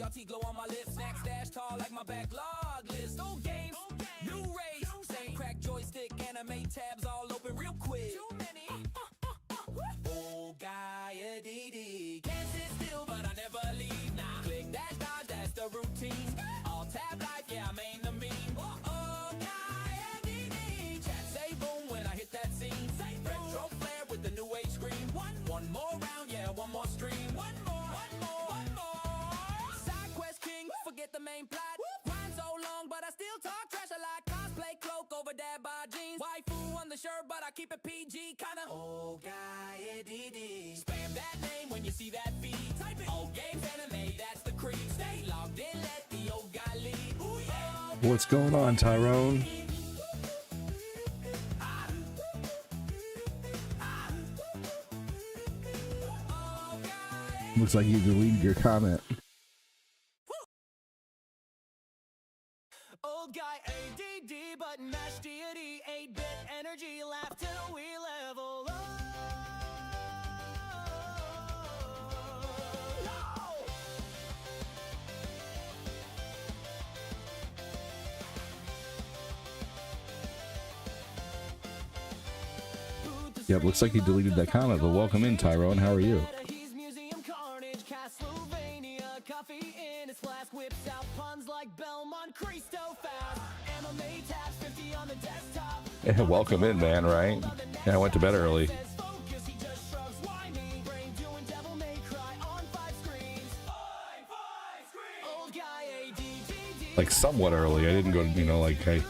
TRT glow on my lips, snack stash tall like my backlog list. Old games, new race, same crack joystick, anime tabs all open real quick. Too many. Old guy ADD, can't sit still but I never leave. Nah, click that dodge, that's the routine. All tab life, yeah I'm in the meme. Old guy ADD, chat say boom when I hit that scene. Retro flare with the new age screen. One more round, yeah one more stream. One more. Side quest king, forget the main plot. Grind so long but I still talk trash a lot. Cosplay cloak over dad by jeans. Waifu on the shirt but I keep it PG kinda. Old guy ADD, spam that name when you see that feed. Type it. Old games anime, that's the creed. Stay logged in, let the old guy lead. Ooh, yeah. What's going on, Tyrone? Looks like you deleted your comment. Old guy ADD, but mash deity, 8-bit energy, laugh till we level up. Yep, looks like you deleted that comment, but welcome in, Tyrone. How are you? Coffee in his flask, whips out puns like Belmont Cristo fast. MMA tabs 50 on the desktop. Yeah, welcome in, man, right? Yeah, I went to bed early. Like somewhat early. I didn't go, you know, like I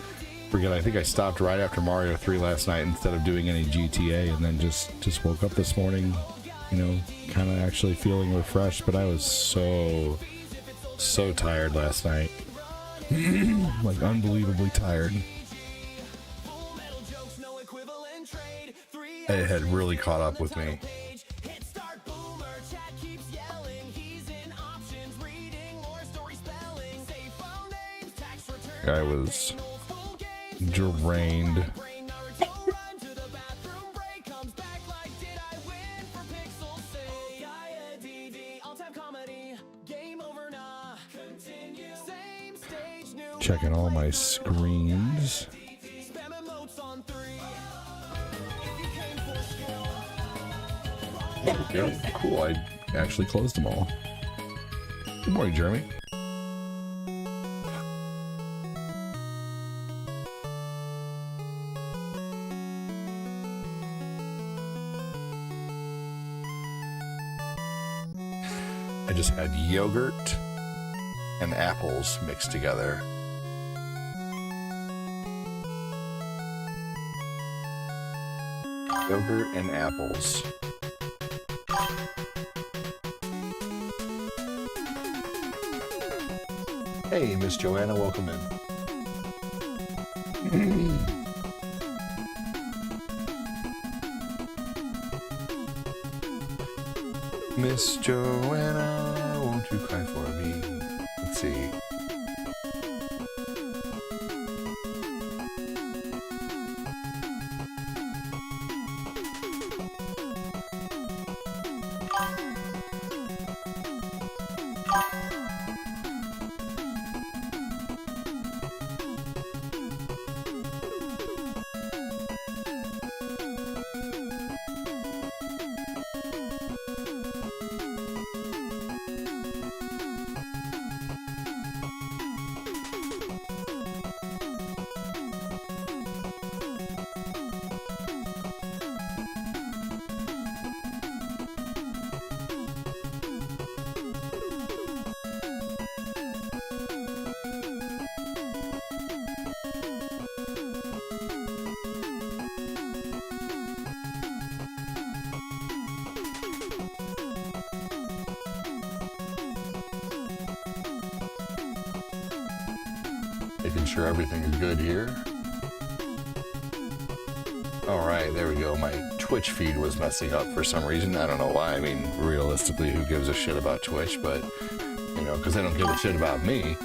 think I stopped right after Mario 3 last night instead of doing any GTA, and then just woke up this morning, you know, kind of actually feeling refreshed, but I was so tired last night. Like unbelievably tired. It had really caught up with me. I was drained. Checking all my screens. Okay, cool. I actually closed them all. Good morning, Jeremy. I just had yogurt and apples mixed together. Yogurt and apples. Hey, Miss Joanna, welcome in. Miss Joanna, won't you cry for me? Let's see. Making sure everything is good here. Alright, there we go. My Twitch feed was messing up for some reason. I don't know why. I mean, realistically, who gives a shit about Twitch? But, you know, because they don't give a shit about me.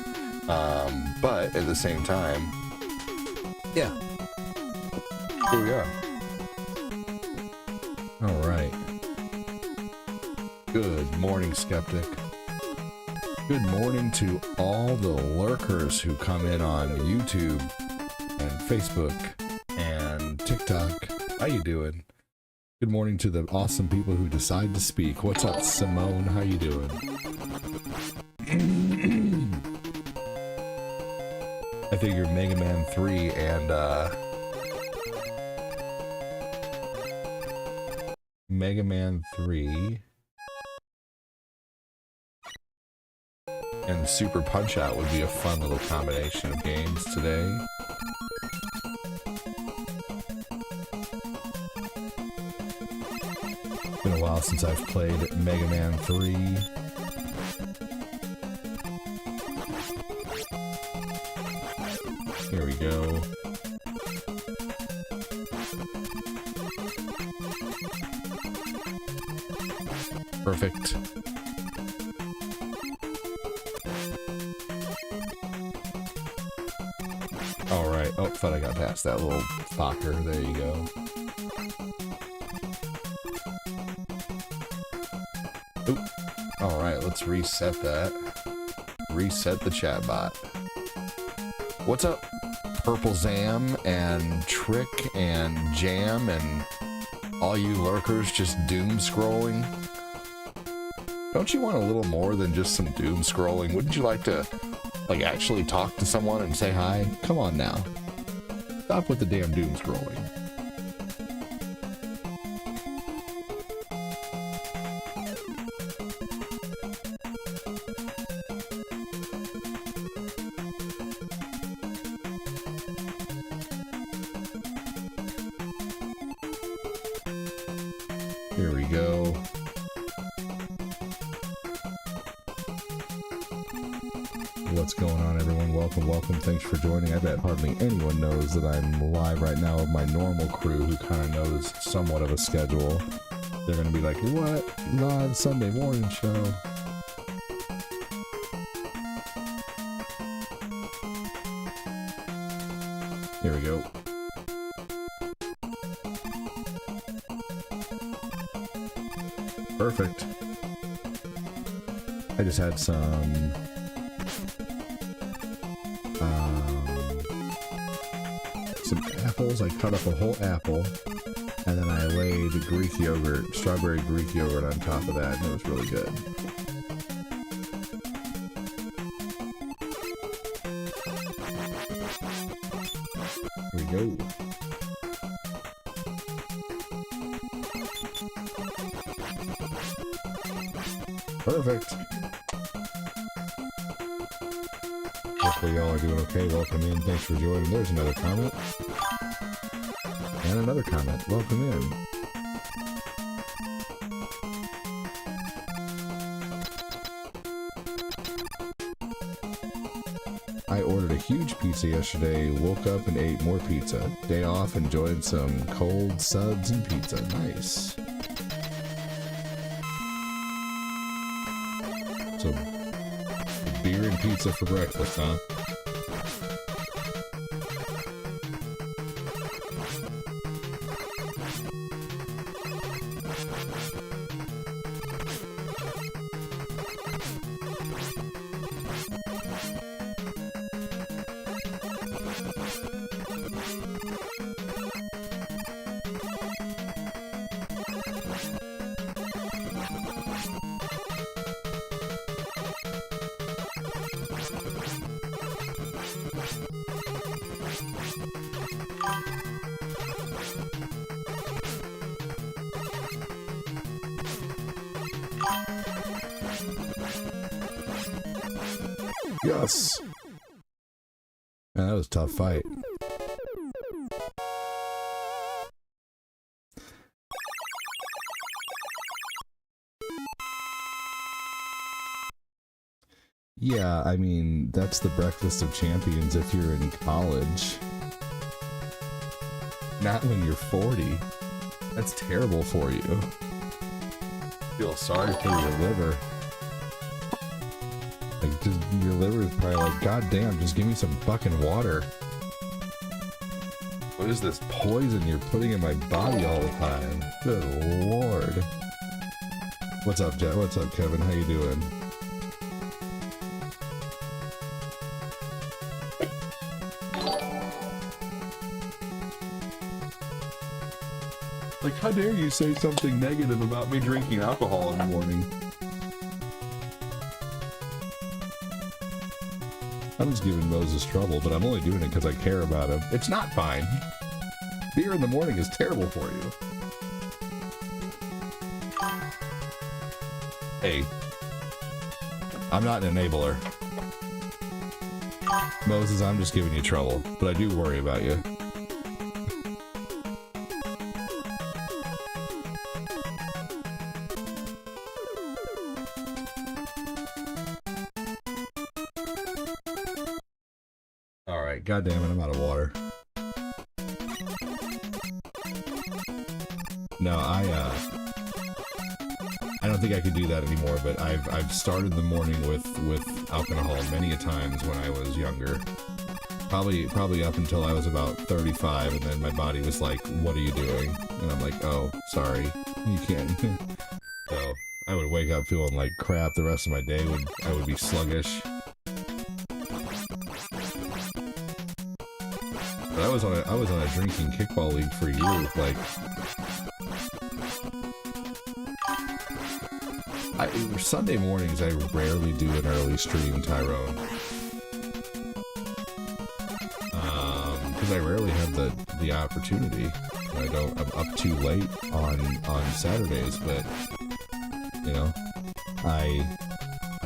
But at the same time, yeah. Here we are. Alright. Good morning, Skeptic. Good morning to all the lurkers who come in on YouTube and Facebook and TikTok. How you doing? Good morning to the awesome people who decide to speak. What's up, Simone? How you doing? I figured Mega Man 3 and Mega Man 3 and Super Punch-Out would be a fun little combination of games today. It's been a while since I've played Mega Man 3. Here we go. Perfect. Alright. Oh, thought I got past that little fucker. There you go. Oop. Alright, let's reset that. Reset the chat bot. What's up, Purple Zam and Trick and Jam and all you lurkers just doom scrolling? Don't you want a little more than just some doom scrolling? Wouldn't you like to, like, actually talk to someone and say hi? Come on now. Stop with the damn doom scrolling. Here we go. What's going on, everyone? Welcome, welcome. Thanks for joining. I bet hardly anyone knows that I'm live right now with my normal crew who kind of knows somewhat of a schedule. They're going to be like, what? Live Sunday morning show. Here we go. Perfect. I just had some apples. I cut up a whole apple and then I laid Greek yogurt, strawberry Greek yogurt on top of that, and it was really good. Here we go. Perfect. Hopefully y'all are doing okay. Welcome in. Thanks for joining. There's another comment. And another comment. Welcome in. I ordered a huge pizza yesterday, woke up and ate more pizza. Day off, enjoyed some cold suds and pizza. Nice. So, beer and pizza for breakfast, huh? Yes. Man, that was a tough fight. Yeah, I mean, that's the breakfast of champions if you're in college. Not when you're 40. That's terrible for you. Feel sorry for your liver. Like, just, your liver is probably like, God damn, just give me some fucking water. What is this poison you're putting in my body all the time? Good lord. What's up, Jet? What's up, Kevin? How you doing? Like, how dare you say something negative about me drinking alcohol in the morning? I'm just giving Moses trouble, but I'm only doing it because I care about him. It's not fine. Beer in the morning is terrible for you. Hey, I'm not an enabler. Moses, I'm just giving you trouble, but I do worry about you. Alright, goddammit, I'm out of water. No, I don't think I could do that anymore, but I've started the morning with alcohol many a times when I was younger. Probably up until I was about 35, and then my body was like, what are you doing? And I'm like, oh, sorry, you can't. So I would wake up feeling like crap. The rest of my day I would be sluggish. But I was on a drinking kickball league for years, like Sunday mornings I rarely do an early stream, Tyrone. Because I rarely have the opportunity. I'm up too late on Saturdays, but you know, I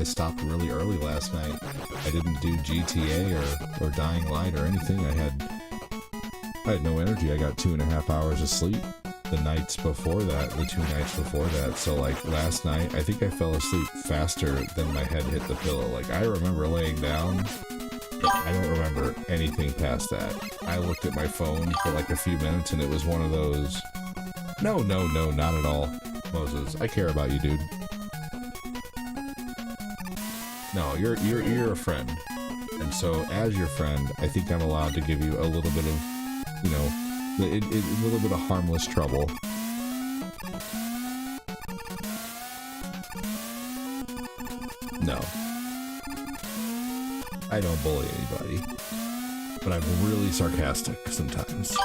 stopped really early last night. I didn't do GTA or Dying Light or anything. I had no energy. I got 2.5 hours of sleep the nights before that, the 2 nights before that. So like last night, I think I fell asleep faster than my head hit the pillow. Like I remember laying down, but I don't remember anything past that. I looked at my phone for like a few minutes and it was one of those, no, not at all. Moses, I care about you, dude. No, you're a friend. And so as your friend, I think I'm allowed to give you a little bit of, you know, a little bit of harmless trouble. No. I don't bully anybody. But I'm really sarcastic sometimes.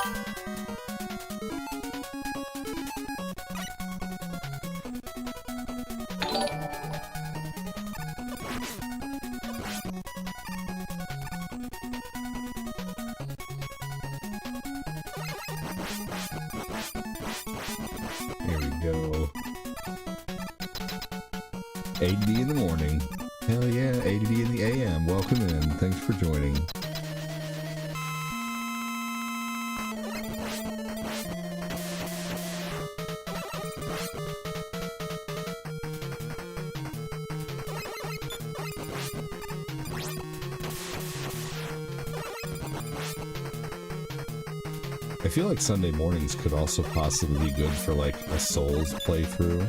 Here we go. 8D in the morning. Hell yeah, 8D in the AM. Welcome in. Thanks for joining. I feel like Sunday mornings could also possibly be good for like a Souls playthrough.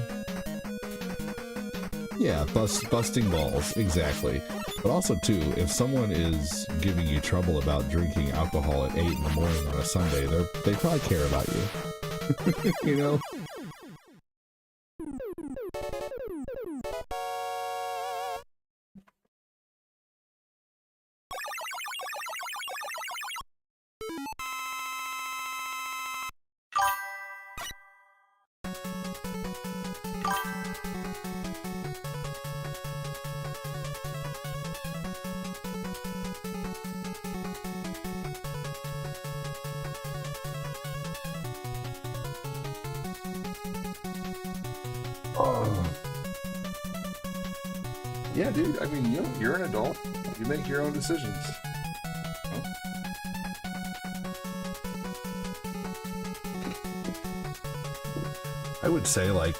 Yeah, busting balls, exactly. But also too, if someone is giving you trouble about drinking alcohol at 8 in the morning on a Sunday, they probably care about you. You know? Yeah, dude. I mean, you're an adult. You make your own decisions. I would say, like,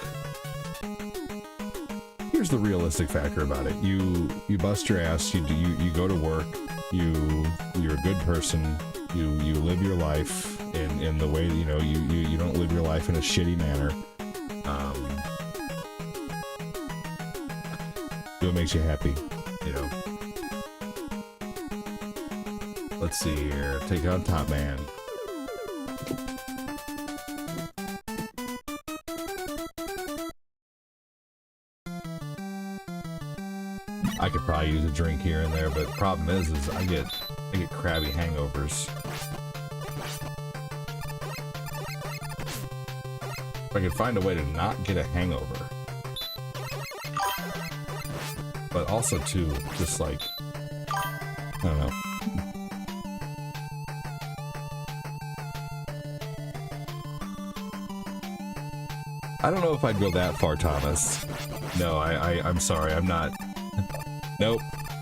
here's the realistic factor about it. You bust your ass. You go to work. You're a good person. You live your life in the way, you know, you don't live your life in a shitty manner. Do what makes you happy, you know. Let's see here. Take on Top Man. I could probably use a drink here and there, but the problem is I get crabby hangovers. I could find a way to not get a hangover. But also, too, just like, I don't know. I don't know if I'd go that far, Thomas. No, I'm sorry, I'm not. Nope.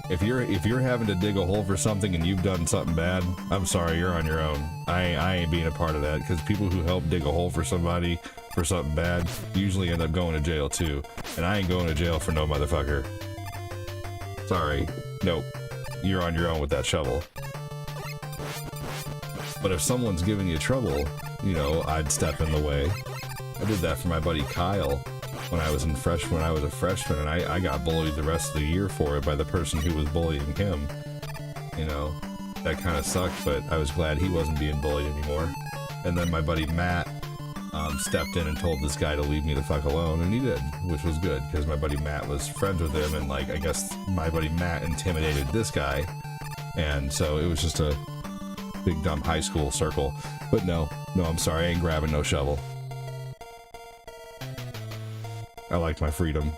If you're having to dig a hole for something and you've done something bad, I'm sorry, you're on your own. I ain't being a part of that, because people who help dig a hole for somebody for something bad usually end up going to jail too. And I ain't going to jail for no motherfucker. Sorry. Nope. You're on your own with that shovel. But if someone's giving you trouble, you know, I'd step in the way. I did that for my buddy Kyle when I was a freshman, and I got bullied the rest of the year for it by the person who was bullying him. You know, that kind of sucked, but I was glad he wasn't being bullied anymore. And then my buddy Matt stepped in and told this guy to leave me the fuck alone, and he did, which was good, because my buddy Matt was friends with him, and like, I guess my buddy Matt intimidated this guy, and so it was just a big dumb high school circle. But no, I'm sorry, I ain't grabbing no shovel. I like my freedom.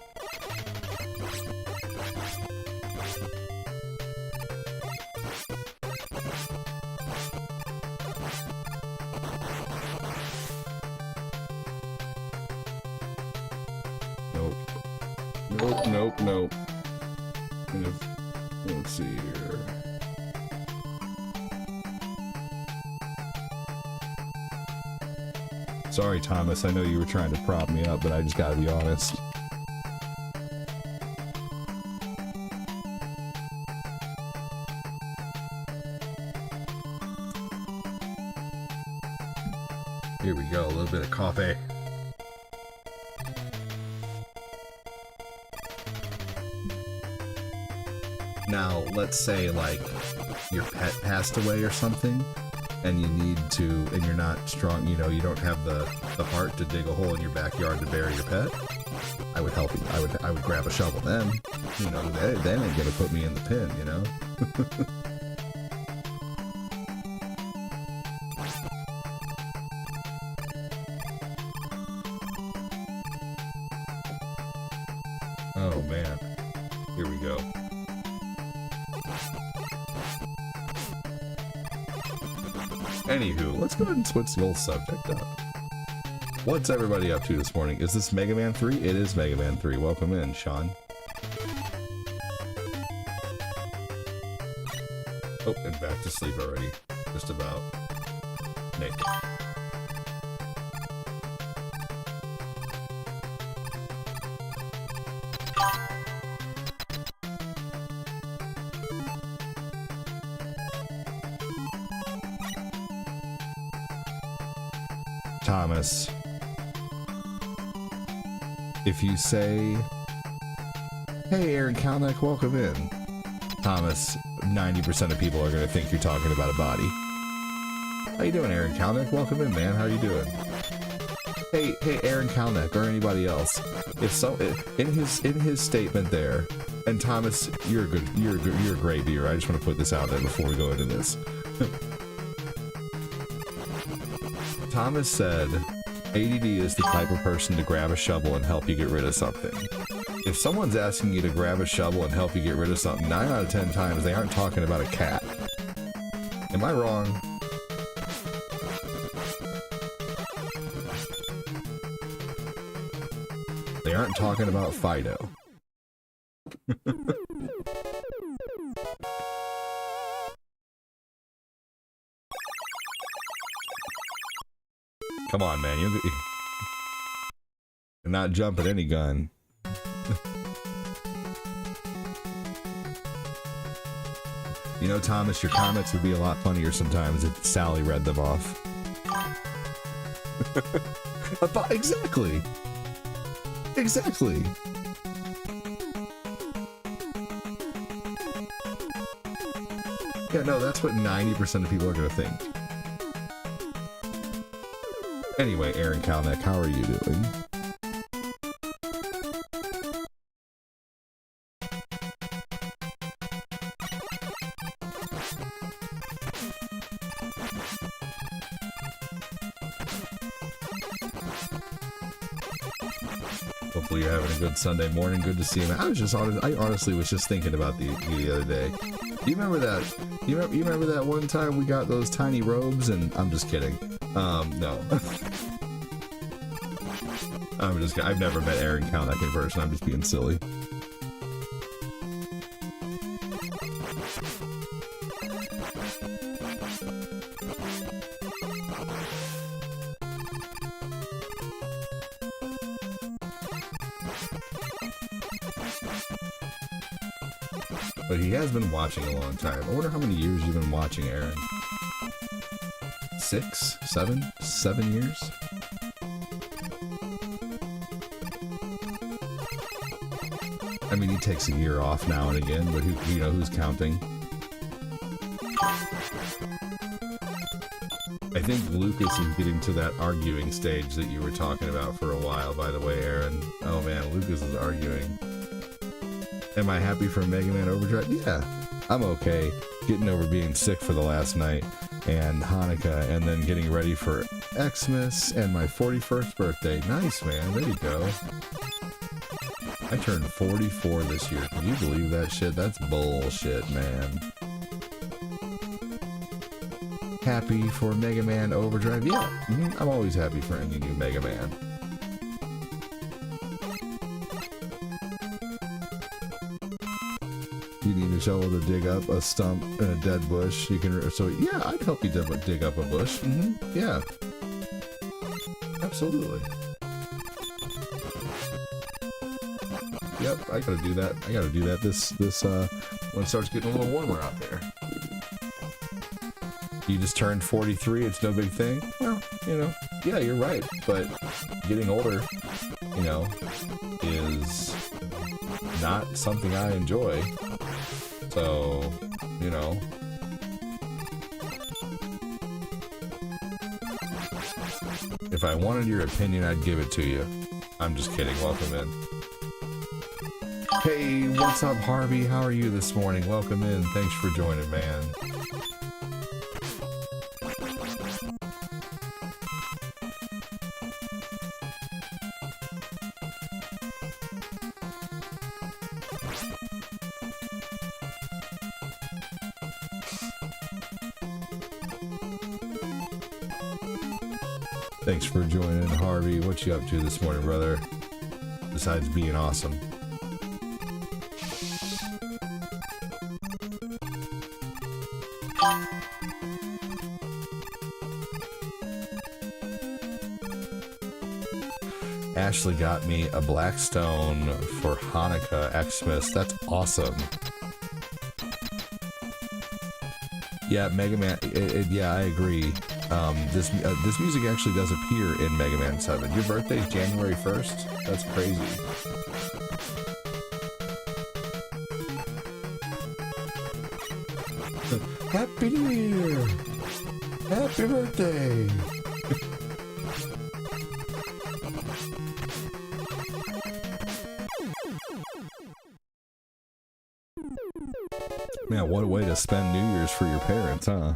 Nope. Let's see here. Sorry, Thomas, I know you were trying to prop me up, but I just gotta be honest. Here we go, a little bit of coffee. Now, let's say, like, your pet passed away or something, and you need to, and you're not strong, you know, you don't have the heart to dig a hole in your backyard to bury your pet. I would help you. I would grab a shovel then. You know, they ain't gonna put me in the pin, you know? Oh, man. Here we go. Anywho, let's go ahead and switch the old subject up. What's everybody up to this morning? Is this Mega Man 3? It is Mega Man 3. Welcome in, Sean. Oh, and back to sleep already. Just about. Nick. Thomas, if you say, hey, Aaron Kalnick, welcome in, Thomas, 90% of people are going to think you're talking about a body. How you doing, Aaron Kalnick? Welcome in, man. How you doing? Hey, Aaron Kalnick, or anybody else. If so, in his statement there, and Thomas, you're a great viewer. I just want to put this out there before we go into this. Thomas said, ADD is the type of person to grab a shovel and help you get rid of something. If someone's asking you to grab a shovel and help you get rid of something, 9 out of 10 times they aren't talking about a cat. Am I wrong? They aren't talking about Fido. Come on, man. You're not jumping any gun. You know, Thomas, your comments would be a lot funnier sometimes if Sally read them off. Exactly. Exactly. Yeah, no, that's what 90% of people are going to think. Anyway, Aaron Kalnick, how are you doing? Hopefully you're having a good Sunday morning. Good to see you. I honestly was just thinking about you the other day. Do you remember that? You remember that one time we got those tiny robes? And I'm just kidding. No. I've never met Aaron Kalnick in person. I'm just being silly. But he has been watching a long time. I wonder how many years you've been watching, Aaron. 6? 7? 7 years? I mean, he takes a year off now and again, but who's counting? I think Lucas is getting to that arguing stage that you were talking about for a while, by the way, Aaron. Oh man, Lucas is arguing. Am I happy for Mega Man Overdrive? Yeah, I'm okay. Getting over being sick for the last night and Hanukkah, and then getting ready for Xmas and my 41st birthday. Nice, man. There you go. I turned 44 this year. Can you believe that shit? That's bullshit, man. Happy for Mega Man Overdrive? Yeah, I'm always happy for any new Mega Man. You need a shovel to dig up a stump in a dead bush. You can. So yeah, I'd help you dig up a bush. Yeah, absolutely. Yep, I gotta do that. I gotta do that. This when it starts getting a little warmer out there. You just turned 43. It's no big thing. Well, yeah, you're right. But getting older, is not something I enjoy. So, if I wanted your opinion, I'd give it to you. I'm just kidding. Welcome in. Hey, what's up, Harvey? How are you this morning? Welcome in. Thanks for joining, man. Thanks for joining, Harvey. What you up to this morning, brother? Besides being awesome. Ashley got me a Blackstone for Hanukkah Xmas. That's awesome. Yeah, Mega Man. Yeah, I agree. This music actually does appear in Mega Man 7. Your birthday is January 1st? That's crazy. Happy New Year! Happy birthday! Man, what a way to spend New Year's for your parents, huh?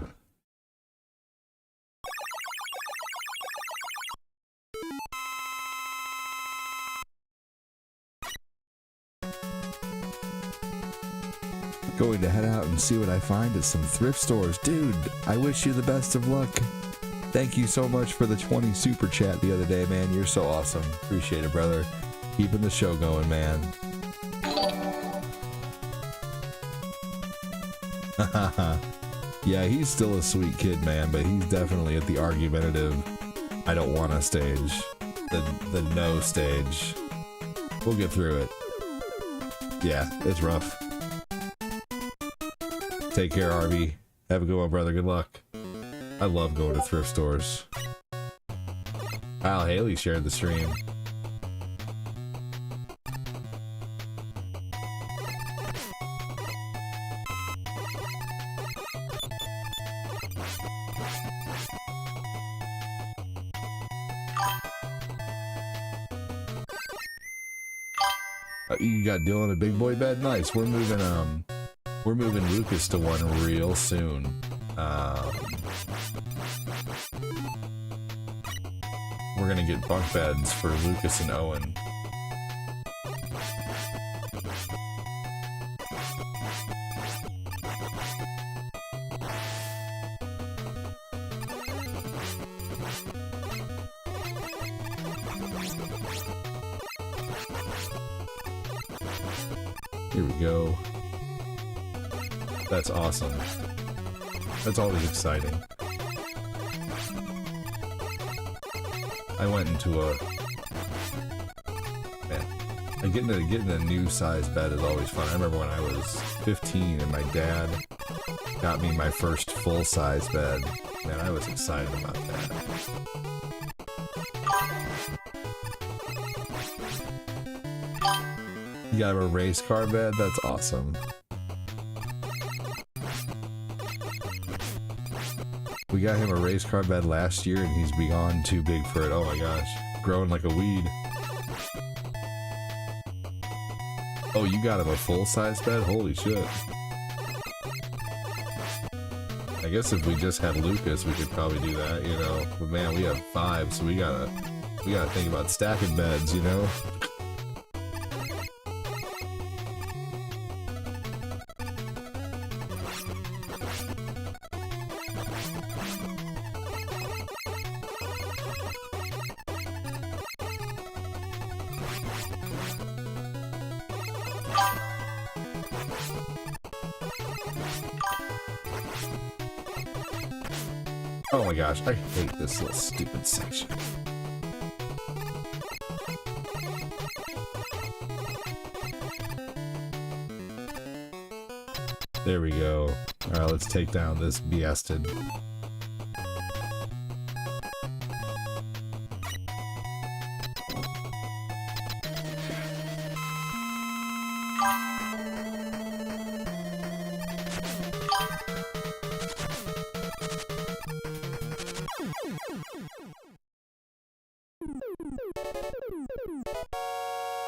Going to head out and see what I find at some thrift stores. Dude, I wish you the best of luck. Thank you so much for the 20 super chat the other day, man. You're so awesome. Appreciate it, brother. Keeping the show going, man. Yeah, he's still a sweet kid, man, but he's definitely at the argumentative, I don't want to stage. The no stage. We'll get through it. Yeah, it's rough. Take care, RV. Have a good one, brother. Good luck. I love going to thrift stores. Kyle Haley shared the stream. You got Dylan a big boy bed? Nice. We're moving Lucas to one real soon. We're gonna get bunk beds for Lucas and Owen. Here we go. That's awesome. That's always exciting. I went into a... Man, getting a new size bed is always fun. I remember when I was 15 and my dad got me my first full-size bed. Man, I was excited about that. You got a race car bed? That's awesome. We got him a race car bed last year and he's beyond too big for it. Oh my gosh. Growing like a weed. Oh, you got him a full-size bed? Holy shit. I guess if we just had Lucas, we could probably do that, you know. But man, we have 5, so we gotta think about stacking beds, you know. Oh my gosh, I hate this little stupid section. There we go. Alright, let's take down this Biested.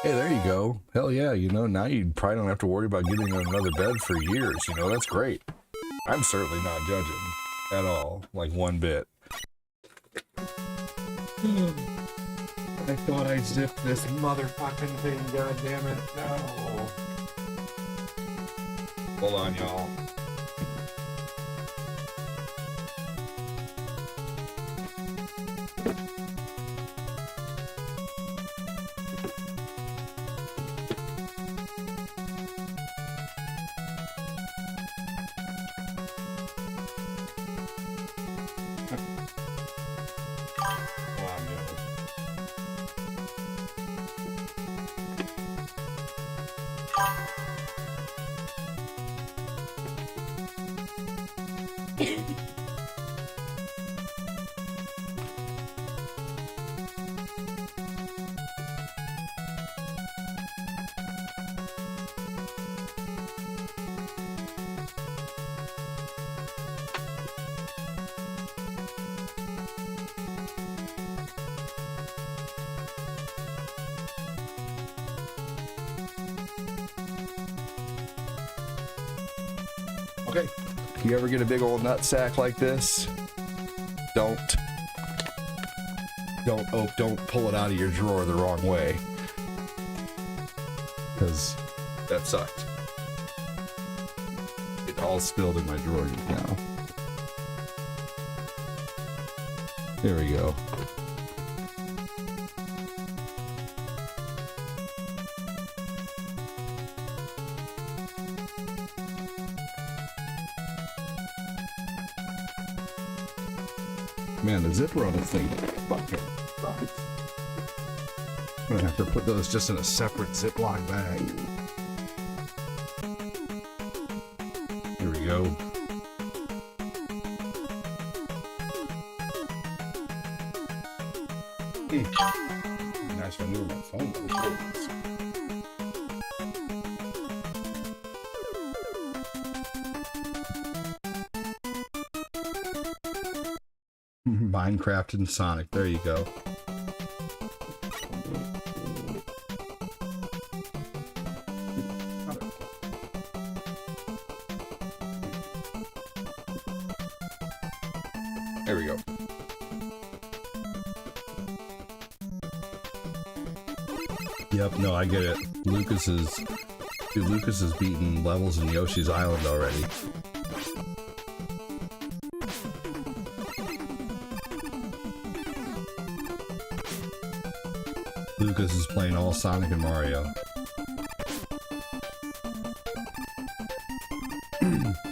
Hey, there you go. Hell yeah, you know, now you probably don't have to worry about getting another bed for years, you know, that's great. I'm certainly not judging at all, like one bit. I thought I zipped this motherfucking thing, goddammit. No. Hold on, y'all. Okay, if you ever get a big old nut sack like this, don't pull it out of your drawer the wrong way, because that sucked. It all spilled in my drawer just now. There we go. Man, the zipper on this thing fucking sucks. I'm gonna have to put those just in a separate Ziploc bag. Here we go. Nice when I knew my phone was. Minecraft and Sonic, there you go. There we go. Yep, no, I get it. Lucas is beating levels in Yoshi's Island already. Lucas is playing all Sonic and Mario.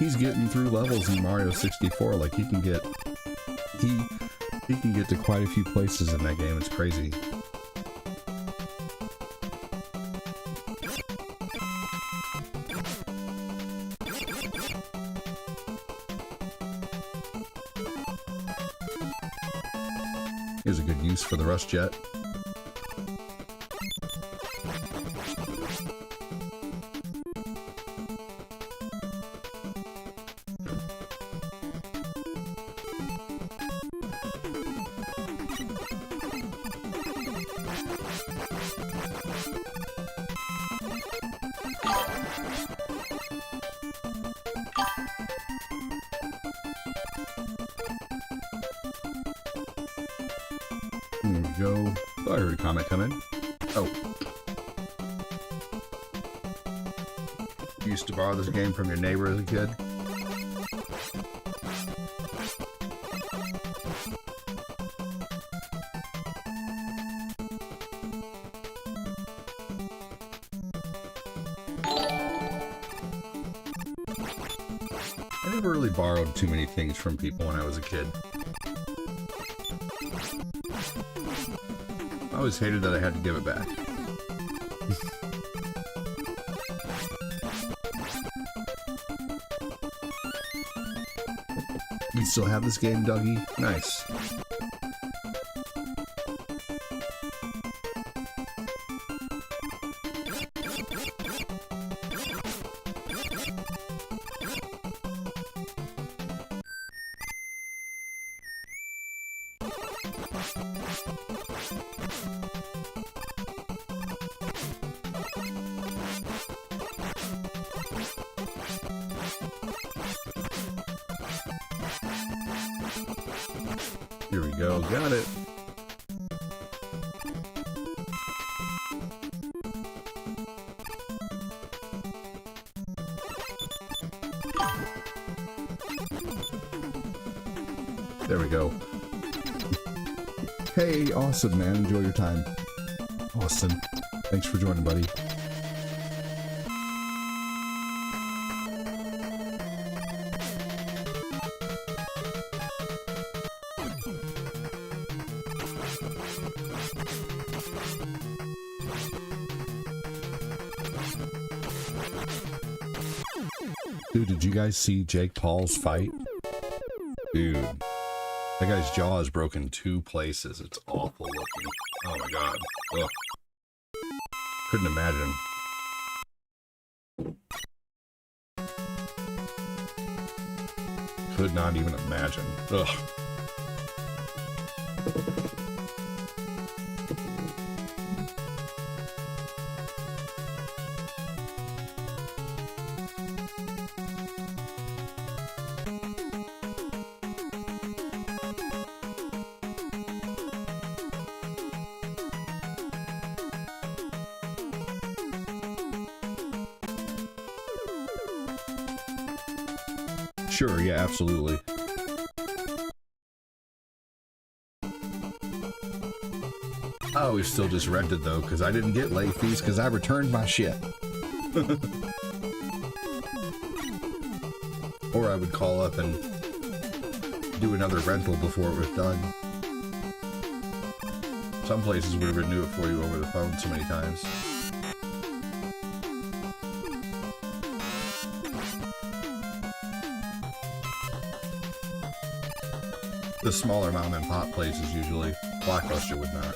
he's getting through levels in Mario 64. Like he can get to quite a few places in that game. It's crazy. Here's a good use for the Rust Jet. There we go. Oh, I heard a comment come in. Oh. You used to borrow this game from your neighbor as a kid? I never really borrowed too many things from people when I was a kid. I always hated that I had to give it back. You still have this game, Dougie? Nice. Here we go, got it. There we go. Hey, awesome, man. Enjoy your time. Awesome. Thanks for joining, buddy. Dude, did you guys see Jake Paul's fight? Dude, that guy's jaw is broken 2 places. It's awful looking. Oh my god. Ugh. Couldn't imagine. Could not even imagine. Ugh. Sure, yeah, absolutely. Oh, we still just rented though, because I didn't get late fees because I returned my shit. Or I would call up and do another rental before it was done. Some places would have renewed it for you over the phone so many times. The smaller mom and pop places usually. Blockbuster would not.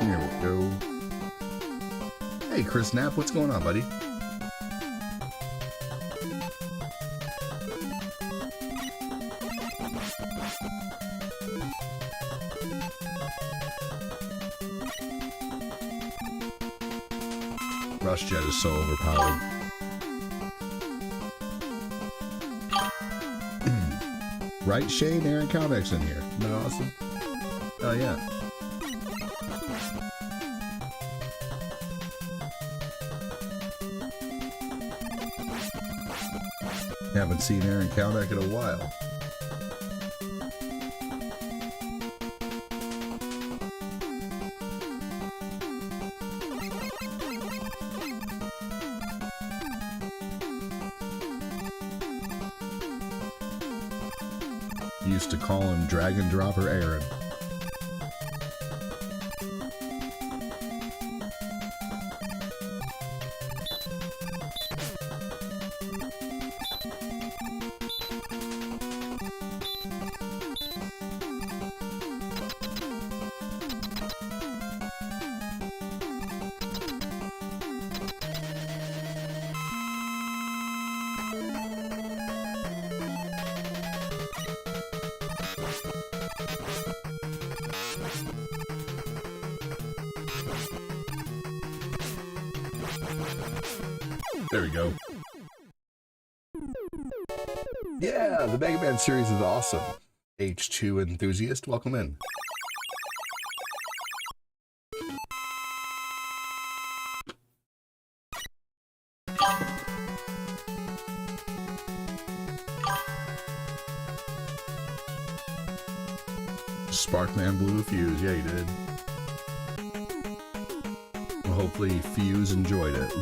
Here we go. Hey, Chris Knapp, what's going on, buddy? Rush Jet is so overpowered. Right, Shane? Aaron Caldex in here. Isn't that awesome? Oh, yeah. Haven't seen Aaron Caldex in a while. Used to call him Dragon Dropper Aaron. There we go. Yeah, the Mega Man series is awesome. H2 enthusiast, welcome in. Sparkman blew a fuse. Yeah, he did. Well, hopefully Fuse enjoyed it.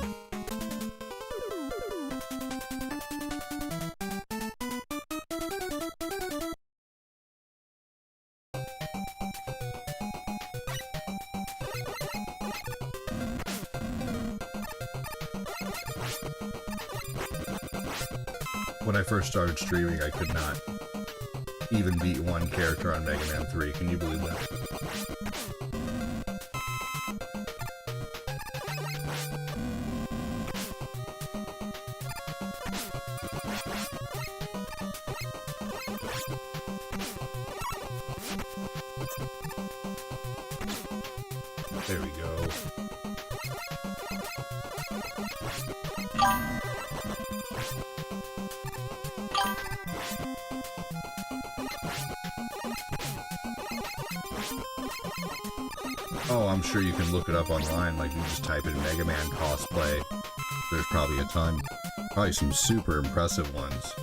When I first started streaming, I could not even beat one character on Mega Man 3. Can you believe that? There we go. Oh, I'm sure you can look it up online, like you just type in Mega Man cosplay. There's probably a ton. Probably some super impressive ones.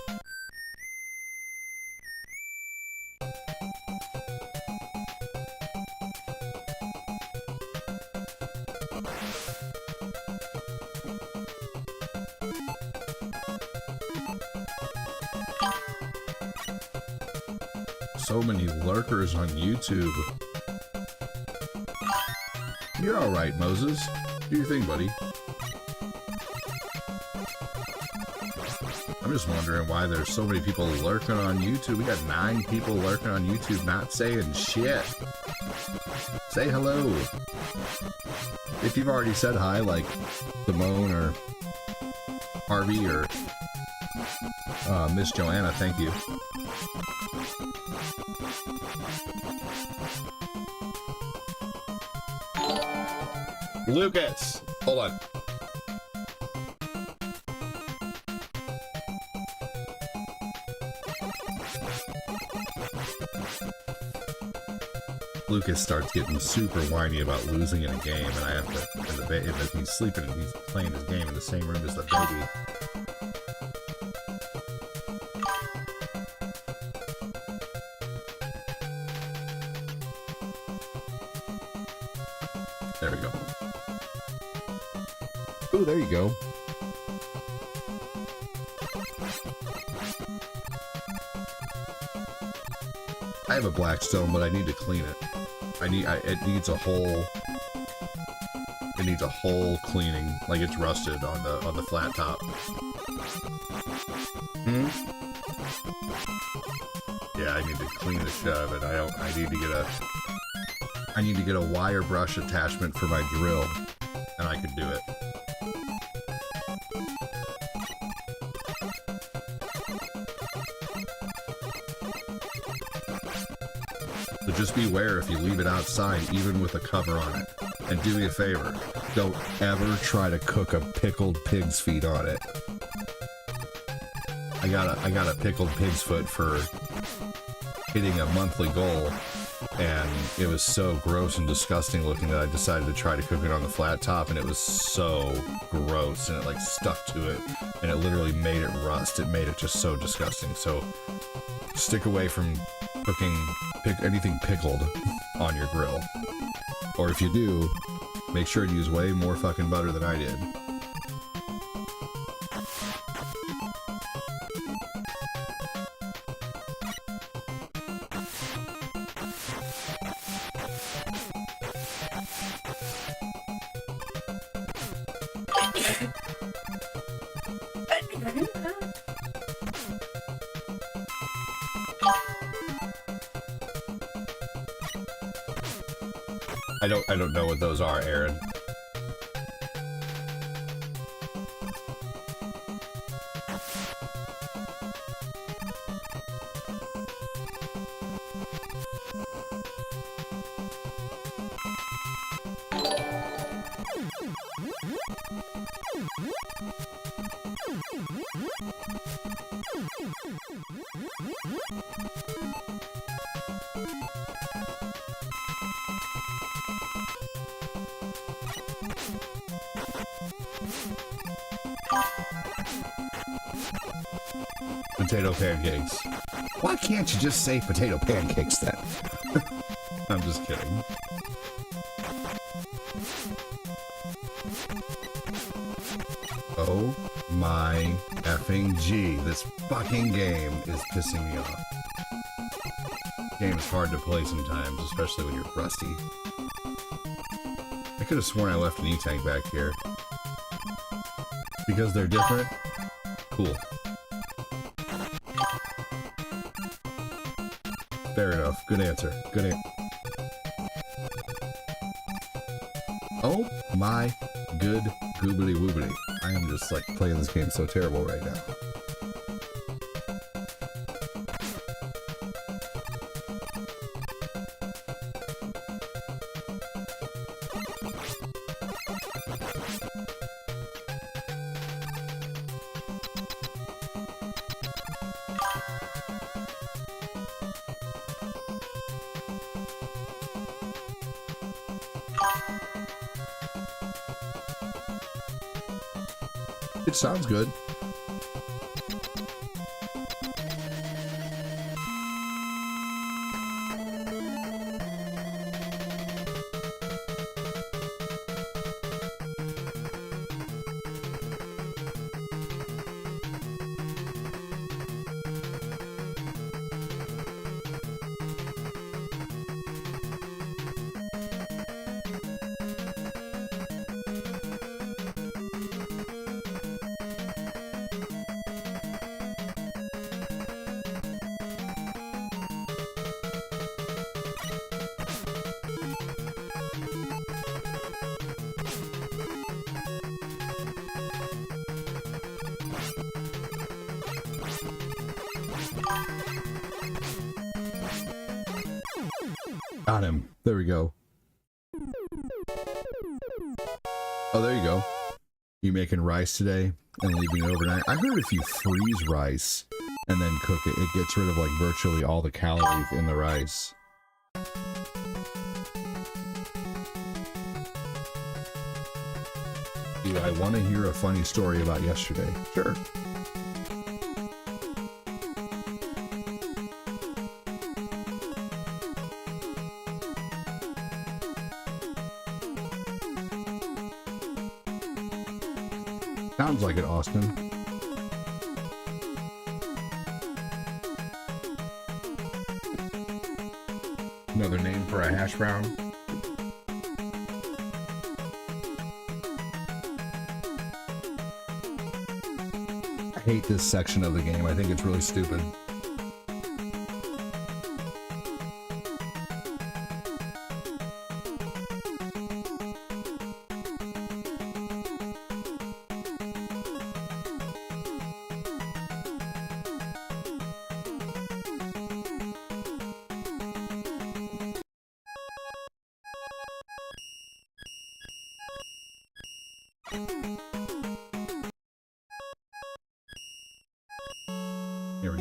So many lurkers on YouTube. You're alright, Moses. Do your thing, buddy. I'm just wondering why there's so many people lurking on YouTube. We got 9 people lurking on YouTube not saying shit. Say hello. If you've already said hi, like Simone or Harvey or Miss Joanna, thank you. Lucas! Hold on. Lucas starts getting super whiny about losing in a game, and I have to, and he's sleeping and he's playing his game in the same room as the baby. There we go. Ooh, there you go. I have a Blackstone, but I need to clean it. It needs a whole cleaning, like it's rusted on the flat top. Hmm? Yeah, I need to clean the shit out of it. I need to get I need to get a wire brush attachment for my drill, and I could do it. So just beware if you leave it outside, even with a cover on it. And do me a favor, don't ever try to cook a pickled pig's feet on it. I got a pickled pig's foot for hitting a monthly goal, and it was so gross and disgusting looking that I decided to try to cook it on the flat top, and it was so gross, and it like stuck to it, and it literally made it rust. It made it just so disgusting. So stick away from cooking anything pickled on your grill. Or if you do, make sure to use way more fucking butter than I did. I don't know what those are, Aaron. Potato pancakes. Why can't you just say potato pancakes then? I'm just kidding. Oh my effing G. This fucking game is pissing me off. Game is hard to play sometimes, especially when you're rusty. I could have sworn I left an E-tank back here. Because they're different? Cool. Fair enough. Good answer. Good answer. Oh my good goobly woobly. I am just like playing this game so terrible right now. It sounds good. Got him. There we go. Oh, there you go. You making rice today and leaving it overnight? I heard if you freeze rice and then cook it, it gets rid of like virtually all the calories in the rice. Do I want to hear a funny story about yesterday? Sure. Sounds like it, Austin. Another name for a hash brown. I hate this section of the game. I think it's really stupid.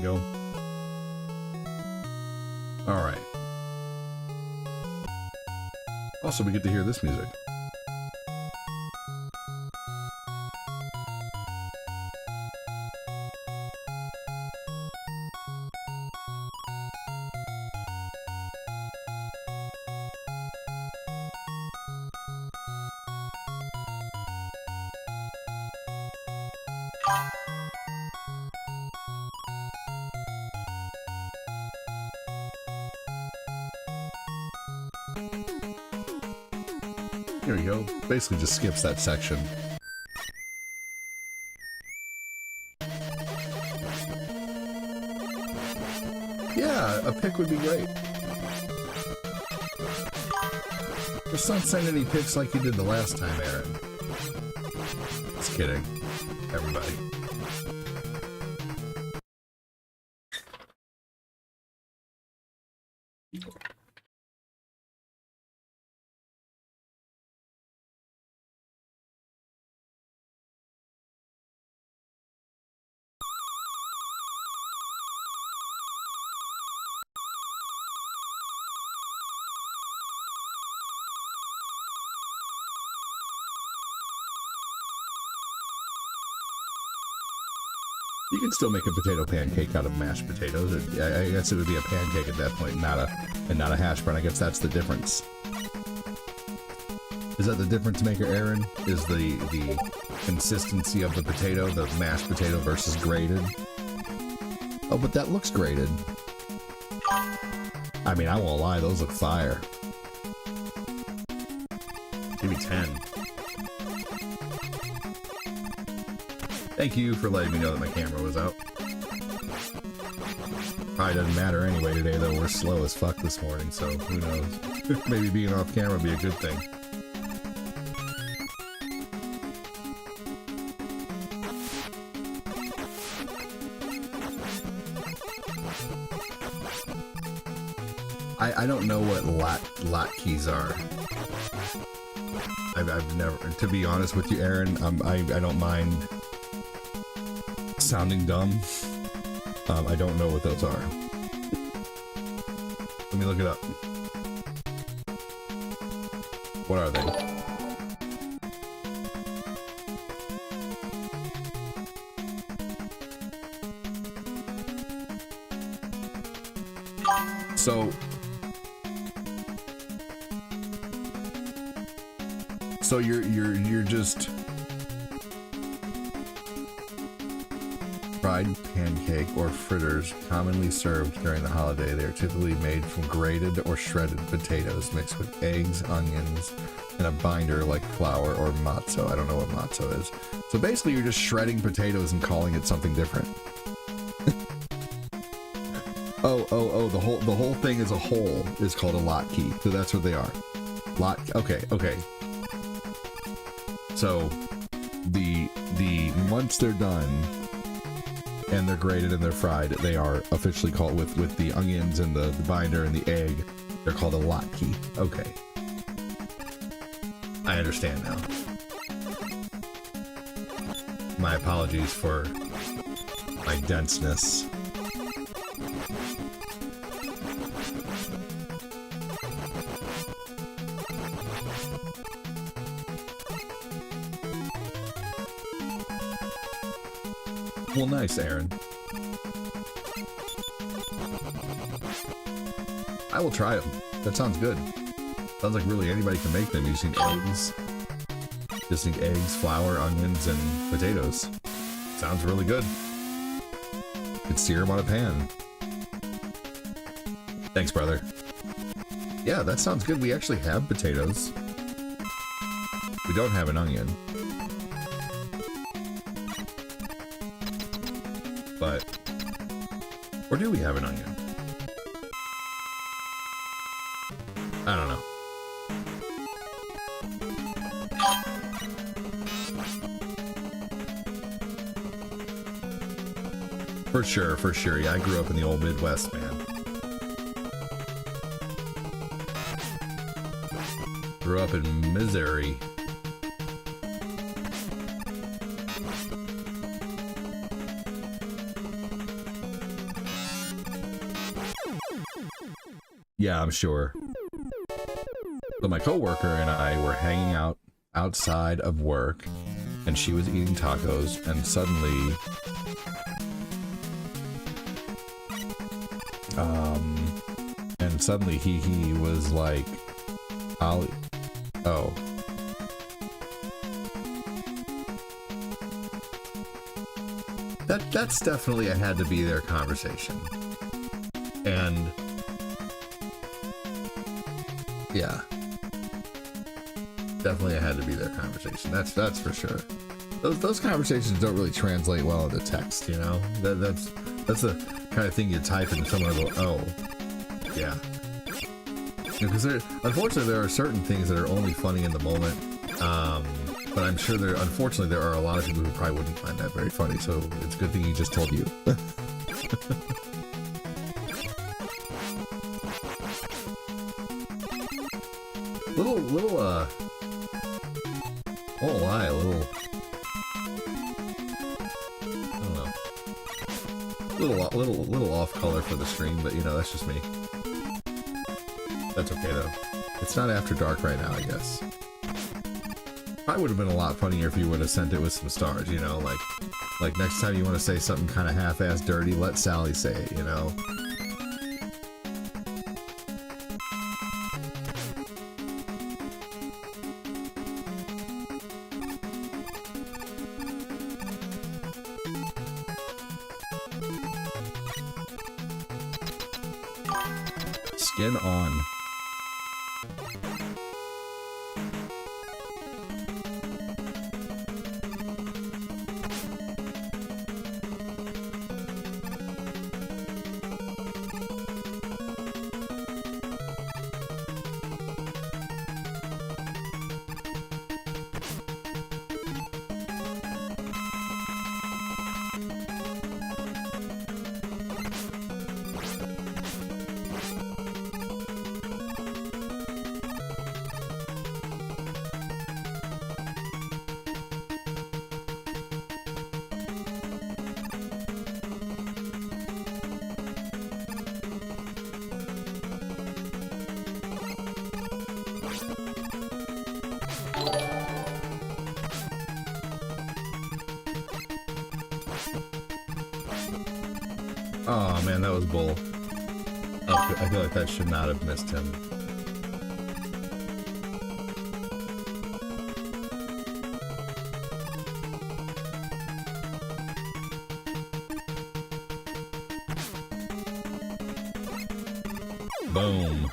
go. All right. Also, we get to hear this music. Here we go. Basically just skips that section. Yeah, a pick would be great. Just don't send any picks like you did the last time, Aaron. Just kidding, everybody. You can still make a potato pancake out of mashed potatoes. I guess it would be a pancake at that point, not a hash brown. I guess that's the difference. Is that the difference maker, Aaron? Is the consistency of the potato, the mashed potato versus grated? Oh, but that looks grated. I mean, I won't lie, those look fire. Give me 10. Thank you for letting me know that my camera was out. Probably doesn't matter anyway today, though. We're slow as fuck this morning, so who knows? Maybe being off camera would be a good thing. I don't know what lot keys are. I've never, to be honest with you, Aaron, I don't mind sounding dumb. I don't know what those are. Let me look it up. What are they? So you're just fried pancake or fritters commonly served during the holiday. They are typically made from grated or shredded potatoes mixed with eggs, onions, and a binder like flour or matzo. I don't know what matzo is. So basically you're just shredding potatoes and calling it something different. Oh, the whole thing as a whole is called a latke. So that's what they are. Okay. So the once they're done and they're grated and they're fried, they are officially called with the onions and the binder and the egg. They're called a latke. Okay. I understand now. My apologies for my denseness. Well, nice, Aaron. I will try them. That sounds good. Sounds like really anybody can make them using eggs. Just need eggs, flour, onions, and potatoes. Sounds really good. Could sear them on a pan. Thanks, brother. Yeah, that sounds good. We actually have potatoes. We don't have an onion. But, or do we have an onion? I don't know. For sure. Yeah, I grew up in the old Midwest, man. Grew up in Missouri. Yeah, I'm sure. So my coworker and I were hanging out outside of work, and she was eating tacos, and suddenly, he was like, oh. That's definitely a had to be there conversation. And yeah, definitely a had to be there conversation. That's for sure. Those conversations don't really translate well into text, you know. That's the kind of thing you type and someone will go, oh, yeah. Because unfortunately there are certain things that are only funny in the moment. But I'm sure unfortunately there are a lot of people who probably wouldn't find that very funny. So it's a good thing he just told you. I don't know. Little off color for the stream, but you know, that's just me. That's okay though. It's not after dark right now, I guess. Probably would have been a lot funnier if you would have sent it with some stars, you know, like next time you want to say something kind of half-assed dirty, let Sally say it, you know. Skin on. Oh man, that was bull. Oh, I feel like that should not have missed him. Boom.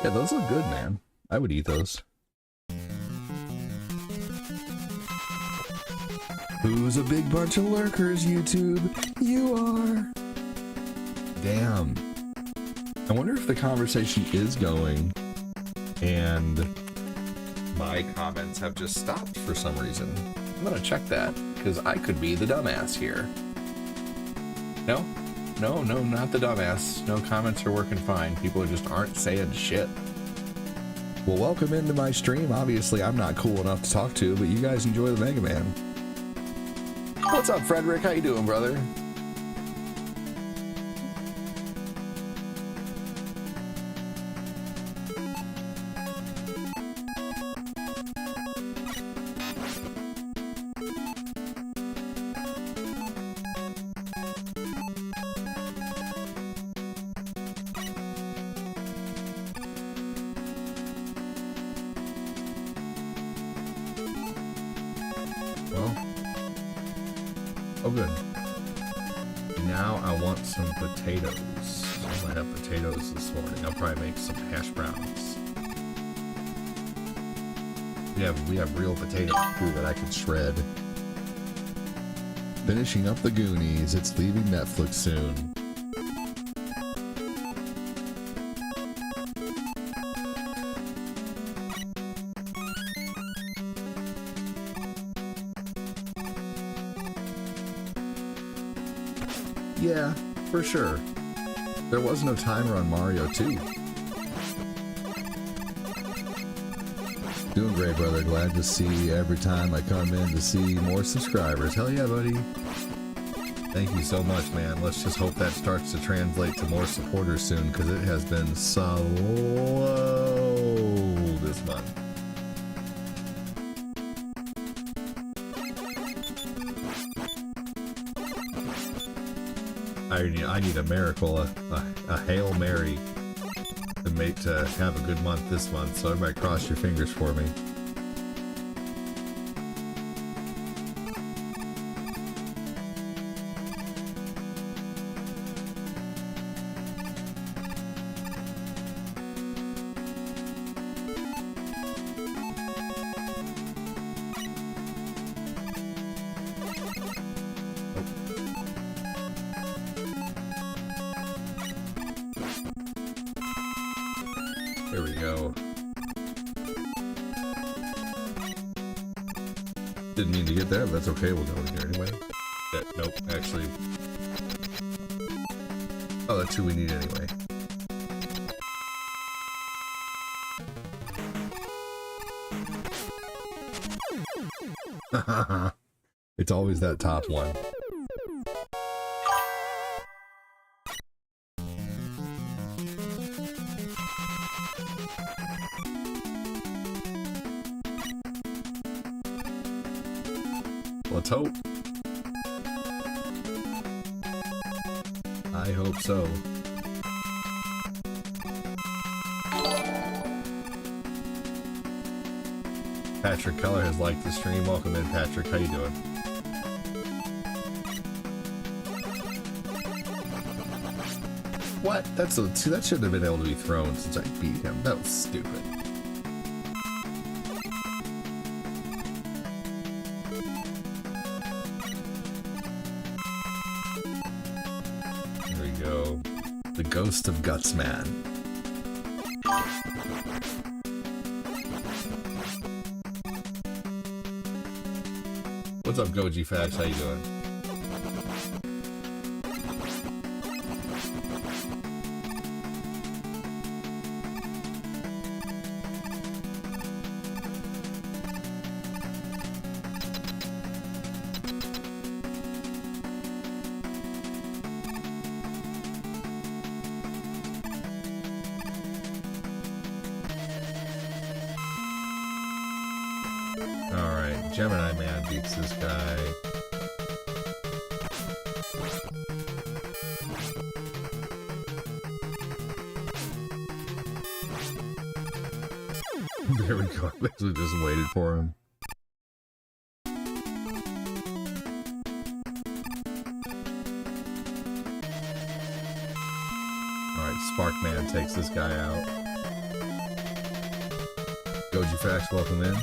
Yeah, those look good, man. I would eat those. Who's a big bunch of lurkers, YouTube? You are. Damn. I wonder if the conversation is going and my comments have just stopped for some reason. I'm gonna check that, because I could be the dumbass here. No, not the dumbass. No, comments are working fine. People just aren't saying shit. Well, welcome into my stream. Obviously, I'm not cool enough to talk to, but you guys enjoy the Mega Man. What's up, Frederick? How you doing, brother? Potatoes. I might have potatoes this morning. I'll probably make some hash browns. We have real potatoes too that I can shred. Finishing up the Goonies. It's leaving Netflix soon. Yeah. For sure. There was no timer on Mario 2. Doing great, brother. Glad to see every time I come in to see more subscribers. Hell yeah, buddy. Thank you so much, man. Let's just hope that starts to translate to more supporters soon, because it has been slow this month. I need a miracle, a Hail Mary to have a good month this month, so everybody cross your fingers for me. There we go. Didn't mean to get that, but that's okay. We'll go in here anyway. Yeah, nope, actually. Oh, that's who we need anyway. It's always that top one. Let's hope. I hope so. Patrick Keller has liked the stream. Welcome in, Patrick. How you doing? What? That shouldn't have been able to be thrown since I beat him. That was stupid. The Ghost of Gutsman. What's up, Goji Facts? How you doing? Gemini Man beats this guy. There we go. I basically just waited for him. Alright, Sparkman takes this guy out. Goji Facts, welcome in.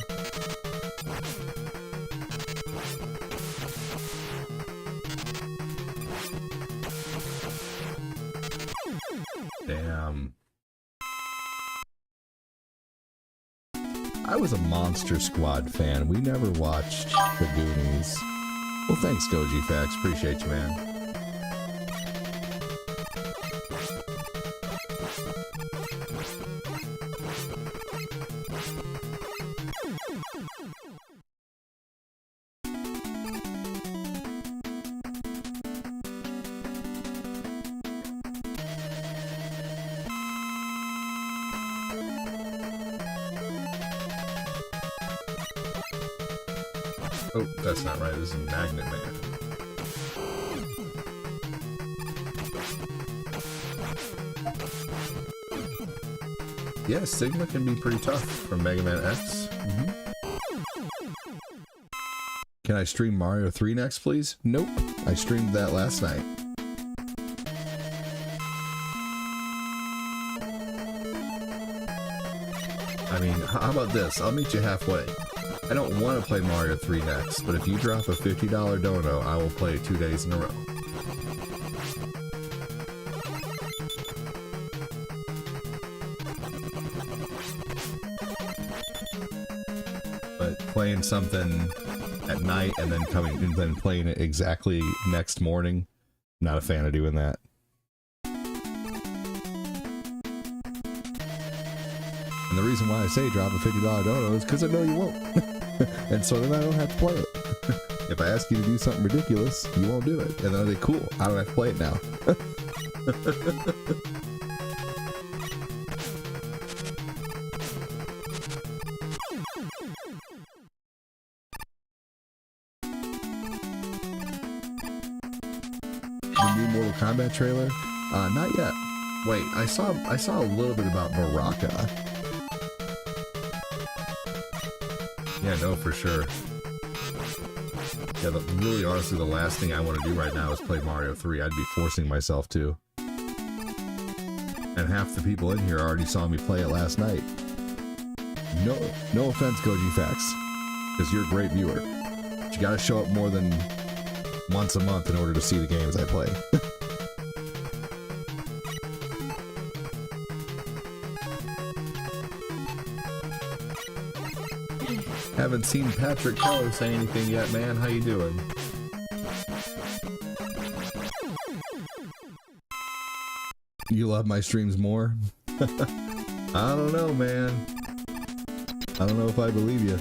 Damn. I was a Monster Squad fan. We never watched The Goonies. Well, thanks, Goji Facts. Appreciate you, man. Oh, that's not right. This is Magnet Man. Yeah, Sigma can be pretty tough from Mega Man X. Can I stream Mario 3 next, please? Nope. I streamed that last night. I mean, how about this? I'll meet you halfway. I don't want to play Mario 3 next, but if you drop a $50 dono, I will play 2 days in a row. But playing something at night and then playing it exactly next morning, not a fan of doing that. And the reason why I say drop a $50 dono is because I know you won't. And so then I don't have to play it. If I ask you to do something ridiculous, you won't do it. And then I'll say, cool, I don't have to play it now. The new Mortal Kombat trailer? Not yet. Wait, I saw a little bit about Baraka. Yeah, no, for sure. Yeah, really, honestly, the last thing I want to do right now is play Mario 3. I'd be forcing myself to. And half the people in here already saw me play it last night. No offense, Goji Facts, because you're a great viewer. But you gotta show up more than once a month in order to see the games I play. Haven't seen Patrick Keller say anything yet, man. How you doing? You love my streams more? I don't know, man. I don't know if I believe you.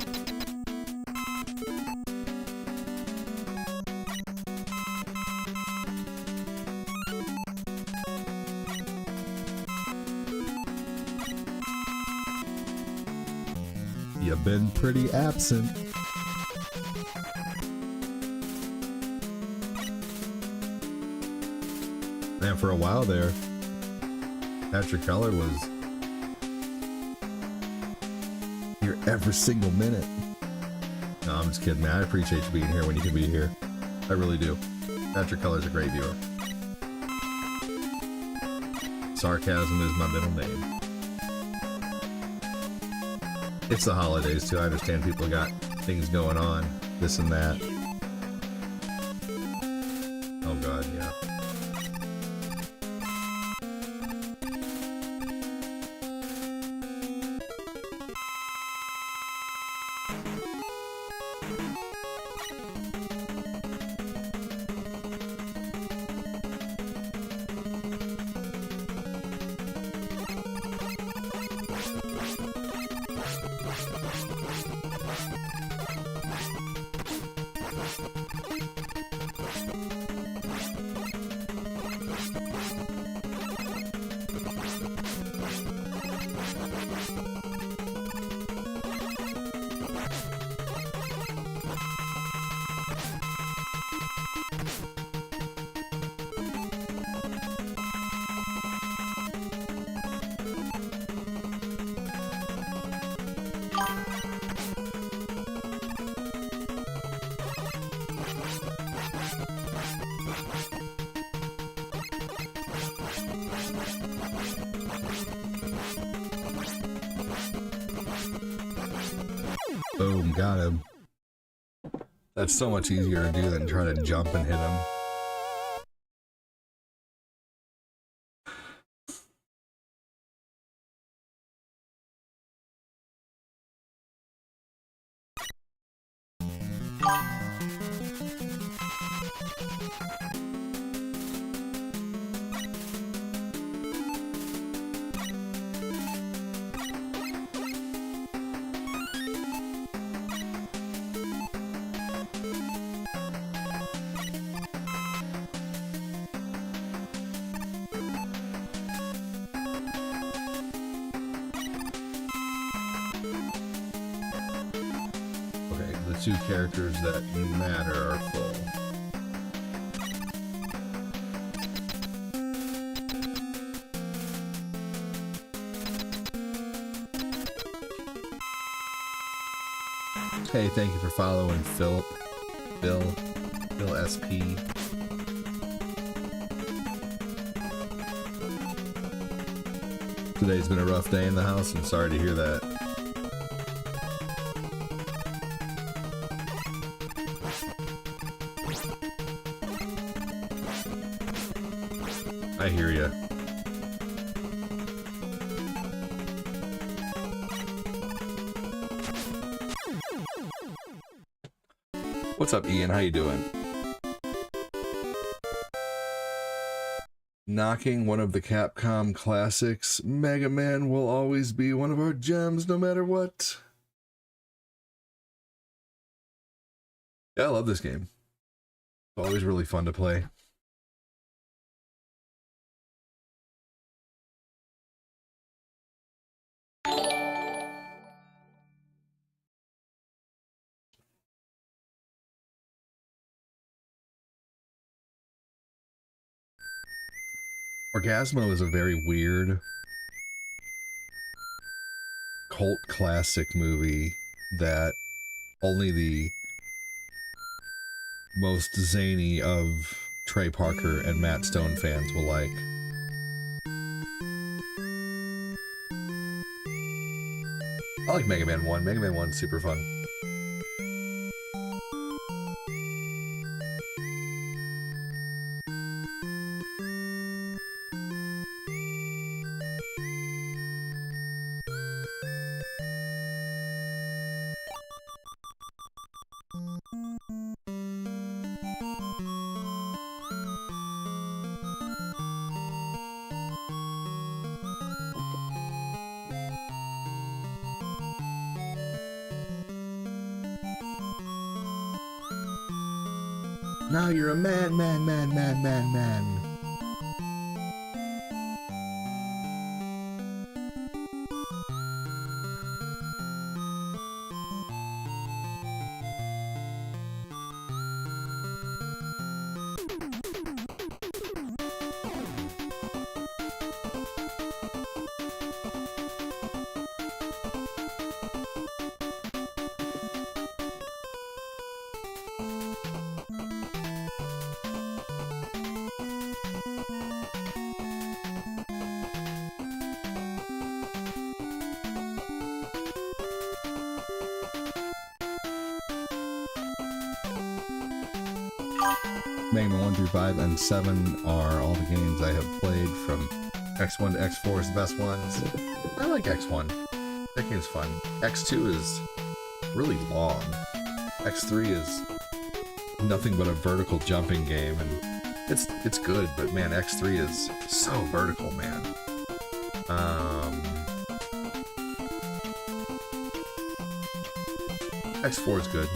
You've been pretty absent. Man, for a while there, Patrick Keller was here every single minute. No, I'm just kidding, man. I appreciate you being here when you can be here. I really do. Patrick Keller's a great viewer. Sarcasm is my middle name. It's the holidays, too. I understand people got things going on, this and that. Oh, God, yeah. Boom, got him. That's so much easier to do than try to jump and hit him. Two characters that matter are full. Hey, thank you for following Phil SP. Today's been a rough day in the house. I'm sorry to hear that. I hear ya. What's up, Ian? How you doing? Knocking one of the Capcom classics. Mega Man will always be one of our gems, no matter what. Yeah, I love this game. It's always really fun to play. Orgasmo is a very weird cult classic movie that only the most zany of Trey Parker and Matt Stone fans will like. I like Mega Man 1. Mega Man 1's super fun. Now you're a man. Mega Man 1 through 5 and 7 are all the games I have played from X1 to X4 is the best ones. I like X1. That game's fun. X2 is really long. X3 is nothing but a vertical jumping game, and it's good, but man, X3 is so vertical, man. X4 is good.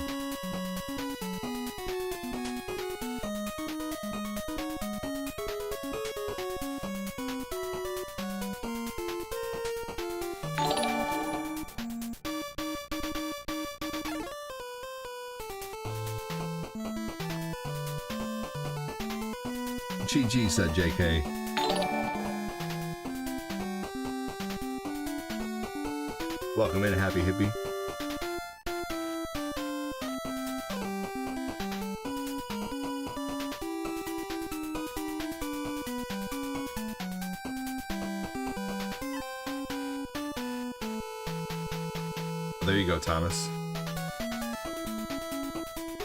GG, said JK. Welcome in, Happy Hippie. There you go, Thomas.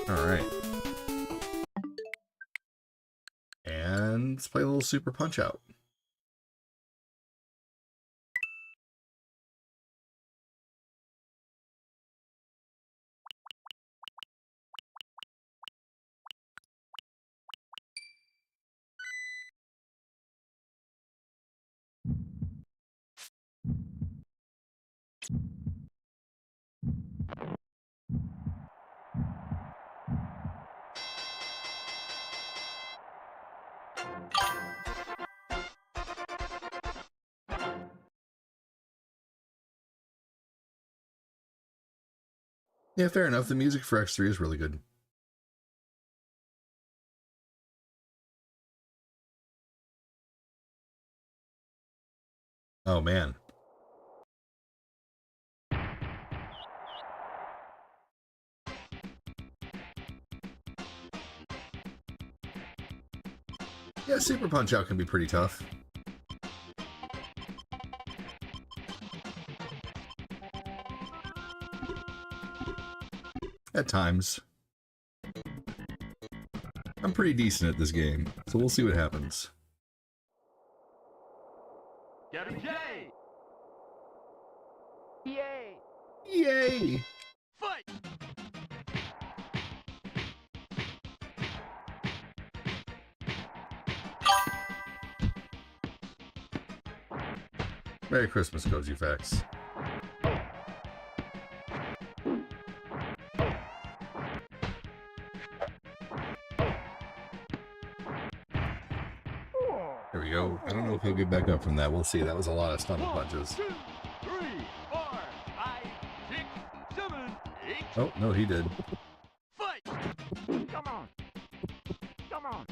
All right. And let's play a little Super Punch-Out. Yeah, fair enough. The music for X3 is really good. Oh, man. Yeah, Super Punch-Out can be pretty tough. At times. I'm pretty decent at this game, so we'll see what happens. Get him, Jay! Yay! Yay! Fight! Merry Christmas, Koji Facts. he'll get back up from that. We'll see. That was a lot of stomach punches. 1, 2, 3, 4, 5, 6, 7, 8. Oh, no, he did. Fight! Come on! Come on!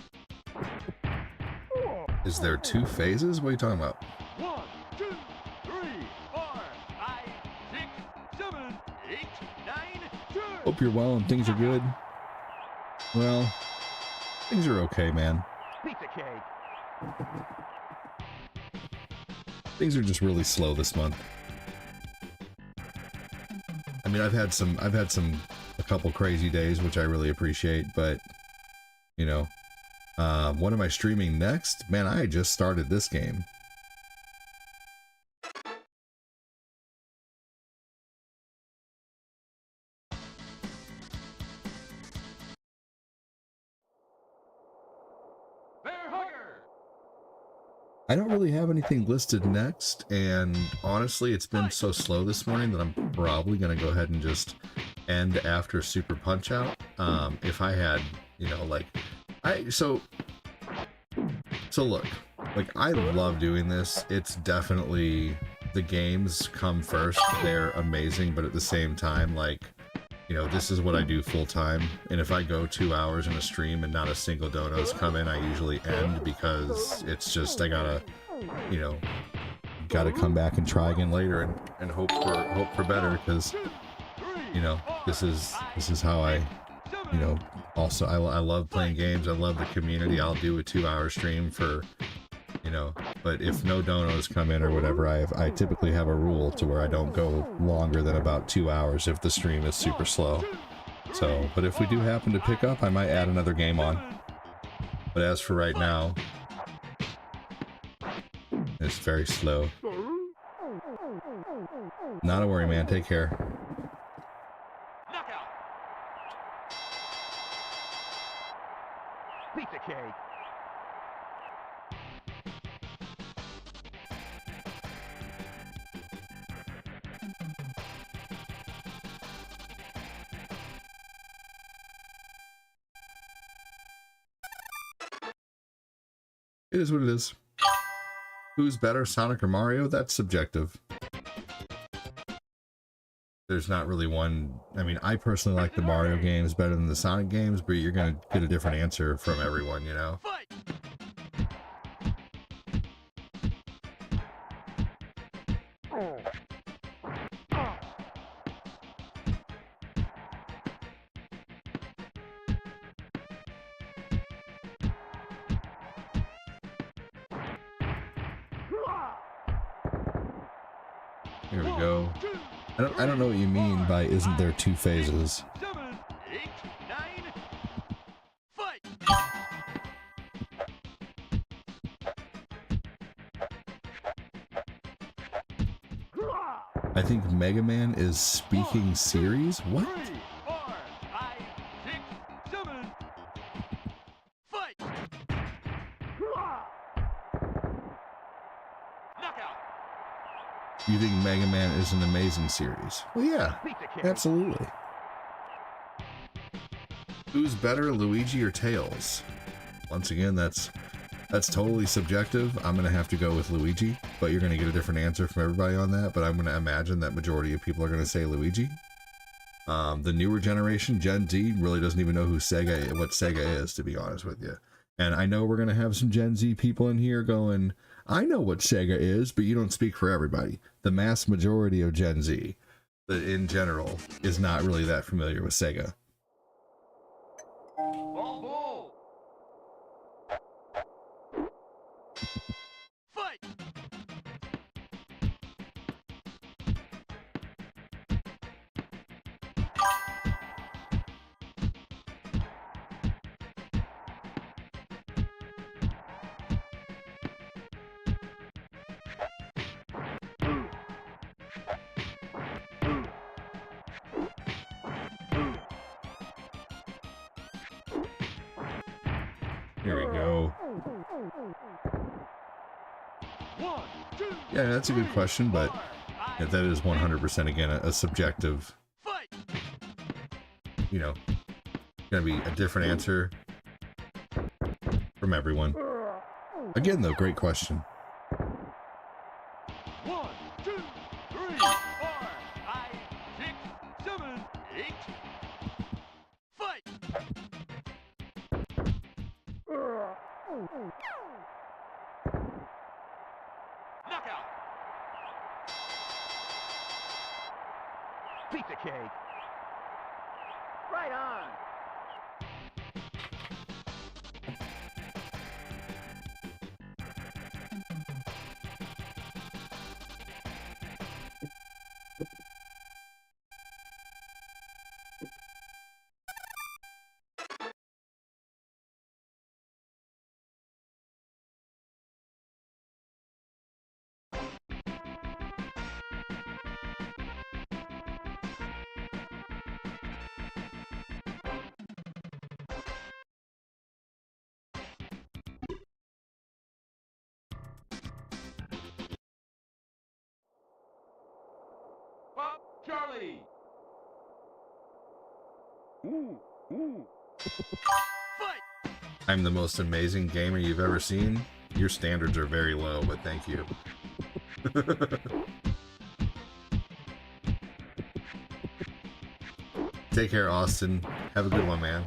Is there 2 phases? What are you talking about? 1, 2, 3, 4, 5, 6, 7, 8, 9, 10. Hope you're well and things are good. Well, things are okay, man. Pizza cake. Things are just really slow this month. I mean, I've had a couple crazy days, which I really appreciate, but you know, what am I streaming next? Man, I just started this game. Bear hugger. I don't really have anything listed next, and honestly, it's been so slow this morning that I'm probably gonna go ahead and just end after Super Punch-Out. If I had, you know, like, so look, like, I love doing this. It's definitely, the games come first. They're amazing, but at the same time, like, you know, this is what I do full time. And if I go 2 hours in a stream and not a single donos come in, I usually end, because it's just, I gotta, you know, gotta come back and try again later and hope for better, because, you know, this is how I, you know, also I love playing games. I love the community. I'll do a 2-hour stream for, you know, but if no donos come in or whatever, I typically have a rule to where I don't go longer than about 2 hours if the stream is super slow. So, but if we do happen to pick up, I might add another game on. But as for right now, it's very slow. Not a worry, man. Take care. Knockout. Pizza cake. It is what it is. Who's better, Sonic or Mario? That's subjective. There's not really one. I mean, I personally like the Mario games better than the Sonic games, but you're gonna get a different answer from everyone, you know? Fight! Here we go. I don't know what you mean by isn't there 2 phases. 7, 8, 9. Fight! I think Mega Man is speaking series? What? 3, 4, 5, 6, 7. Fight! Knockout! You think Mega Man is an amazing series? Well, yeah, Pizza cake. absolutely. Who's better, Luigi or Tails? Once again, that's totally subjective. I'm gonna have to go with Luigi, but you're gonna get a different answer from everybody on that. But I'm gonna imagine that majority of people are gonna say Luigi. The newer generation, Gen Z, really doesn't even know what Sega is, to be honest with you. And I know we're gonna have some Gen Z people in here going, I know what Sega is, but you don't speak for everybody. The mass majority of Gen Z, in general, is not really that familiar with Sega. Ball ball. Fight! Here we go. 1, 2. Yeah, that's a good question, but yeah, that is 100% again a subjective, Fight! you know, gonna be a different answer from everyone. Again, though, great question. 1, 2, 3, 4, 5, 6, 7, 8. Fight! Knockout! Pizza cake! Right on! Pop Charlie! Fight! I'm the most amazing gamer you've ever seen. Your standards are very low, but thank you. Take care, Austin. Have a good one, man.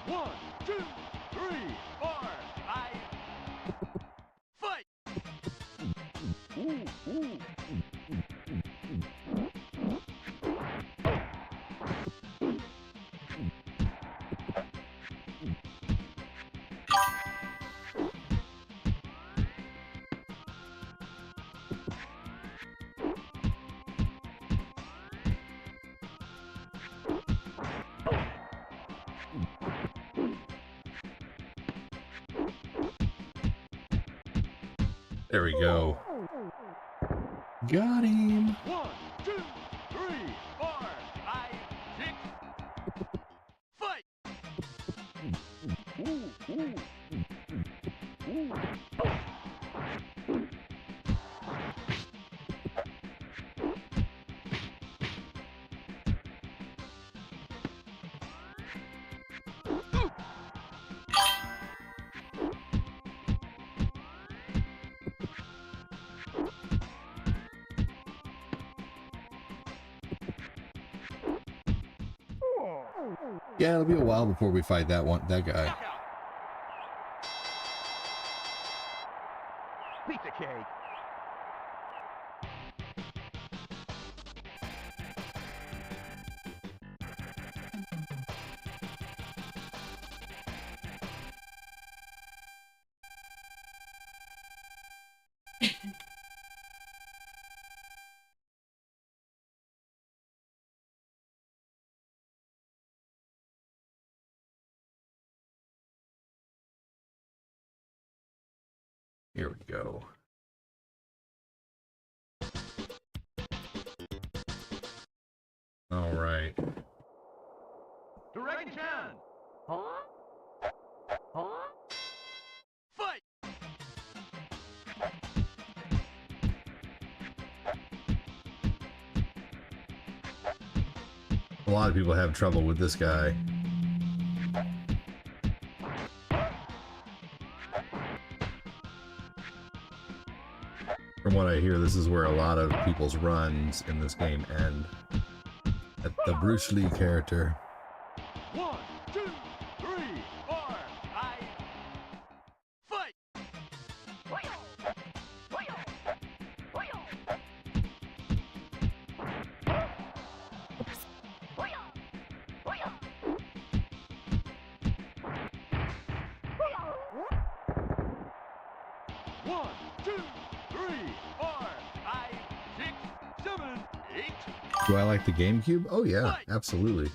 One, two, three, four, five. Fight! There we go. Got him. 1, 2, 3, 4, 5, 6. Fight! Yeah, it'll be a while before we fight that guy. Knockout! Pizza cake! Here we go. All right. Dragon Chan! Huh? Fight! A lot of people have trouble with this guy. From what I hear, this is where a lot of people's runs in this game end. At the Bruce Lee character. 1, 2, 3, 4, 5. Fight! 1, 2, 3, 4, 5, 6, 7, 8. Do I like the GameCube? Oh yeah, absolutely.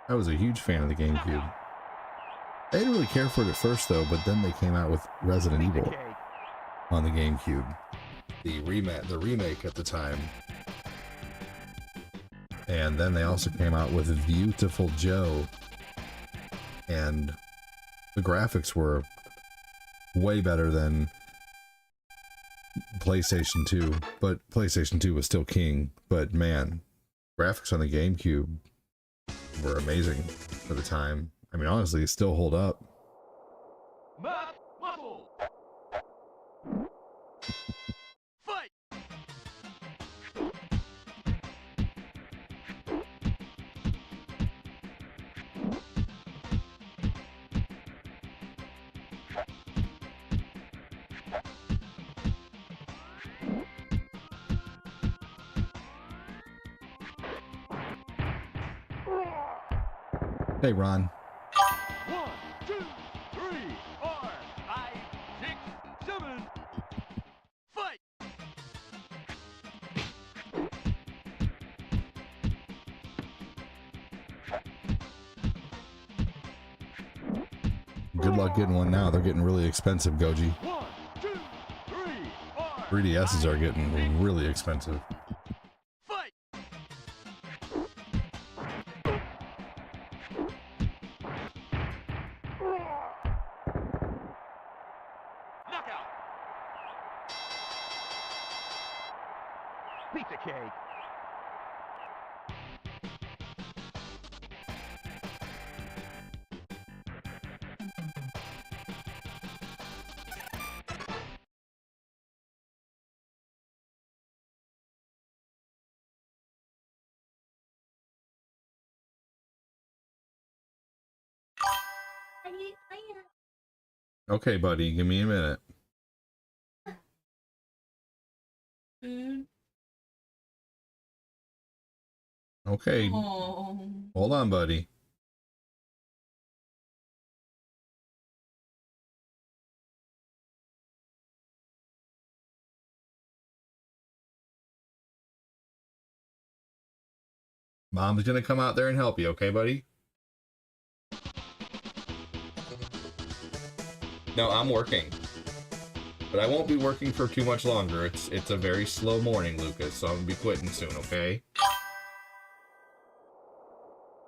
I was a huge fan of the GameCube. I didn't really care for it at first though, but then they came out with Resident Evil on the GameCube. The remake at the time. And then they also came out with Beautiful Joe. And the graphics were way better than PlayStation 2, but PlayStation 2 was still king. But man, graphics on the GameCube were amazing for the time. I mean, honestly, it still hold up. Matt Muscle. Fight. Hey, Ron. 1, 2, 3, 4, 5, 6, 7. Fight. Good luck getting one now. They're getting really expensive, Goji. 1, 2, 3, 4. 3DSs are getting really expensive. Fight. Knockout. Pizza cake. Okay, buddy, give me a minute. Okay, hold on, buddy. Mom's gonna come out there and help you, okay, buddy? No, I'm working. But I won't be working for too much longer. It's a very slow morning, Lucas, so I'm gonna be quitting soon, okay?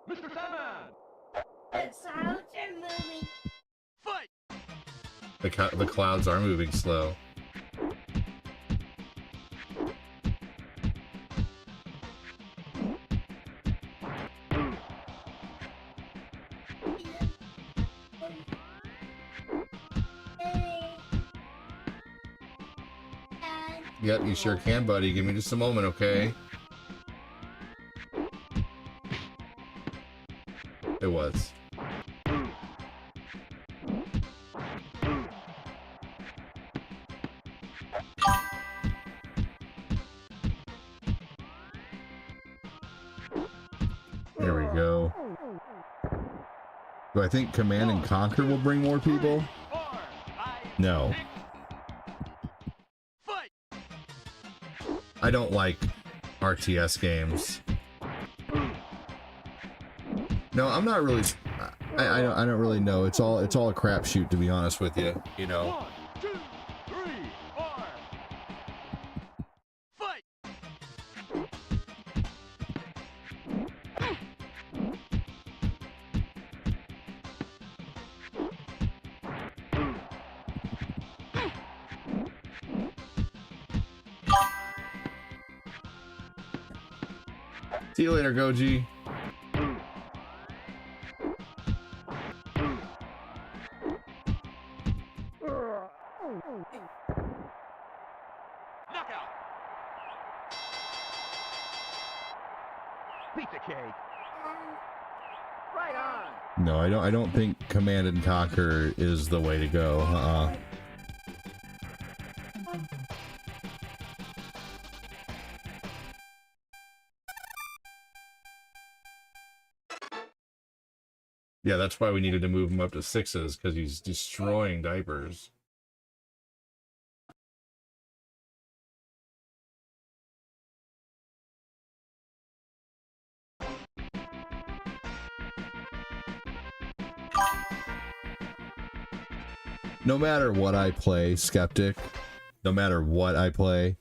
Mr. Sandman. The clouds are moving. Fight. The clouds are moving slow. Yep, you sure can, buddy. Give me just a moment, okay? It was. There we go. Do I think Command and Conquer will bring more people? 4, 5, No. 6. Fight. I don't like RTS games. No, I'm not really. I don't really know. It's all a crapshoot, to be honest with you. You know. 1, 2, 3, 4. Fight. See you later, Goji. Knockout. Pizza cake. Right on. No, I don't think Command and Conquer is the way to go. Yeah, that's why we needed to move him up to 6s, because he's destroying diapers. No matter what I play, Skeptic, no matter what I play,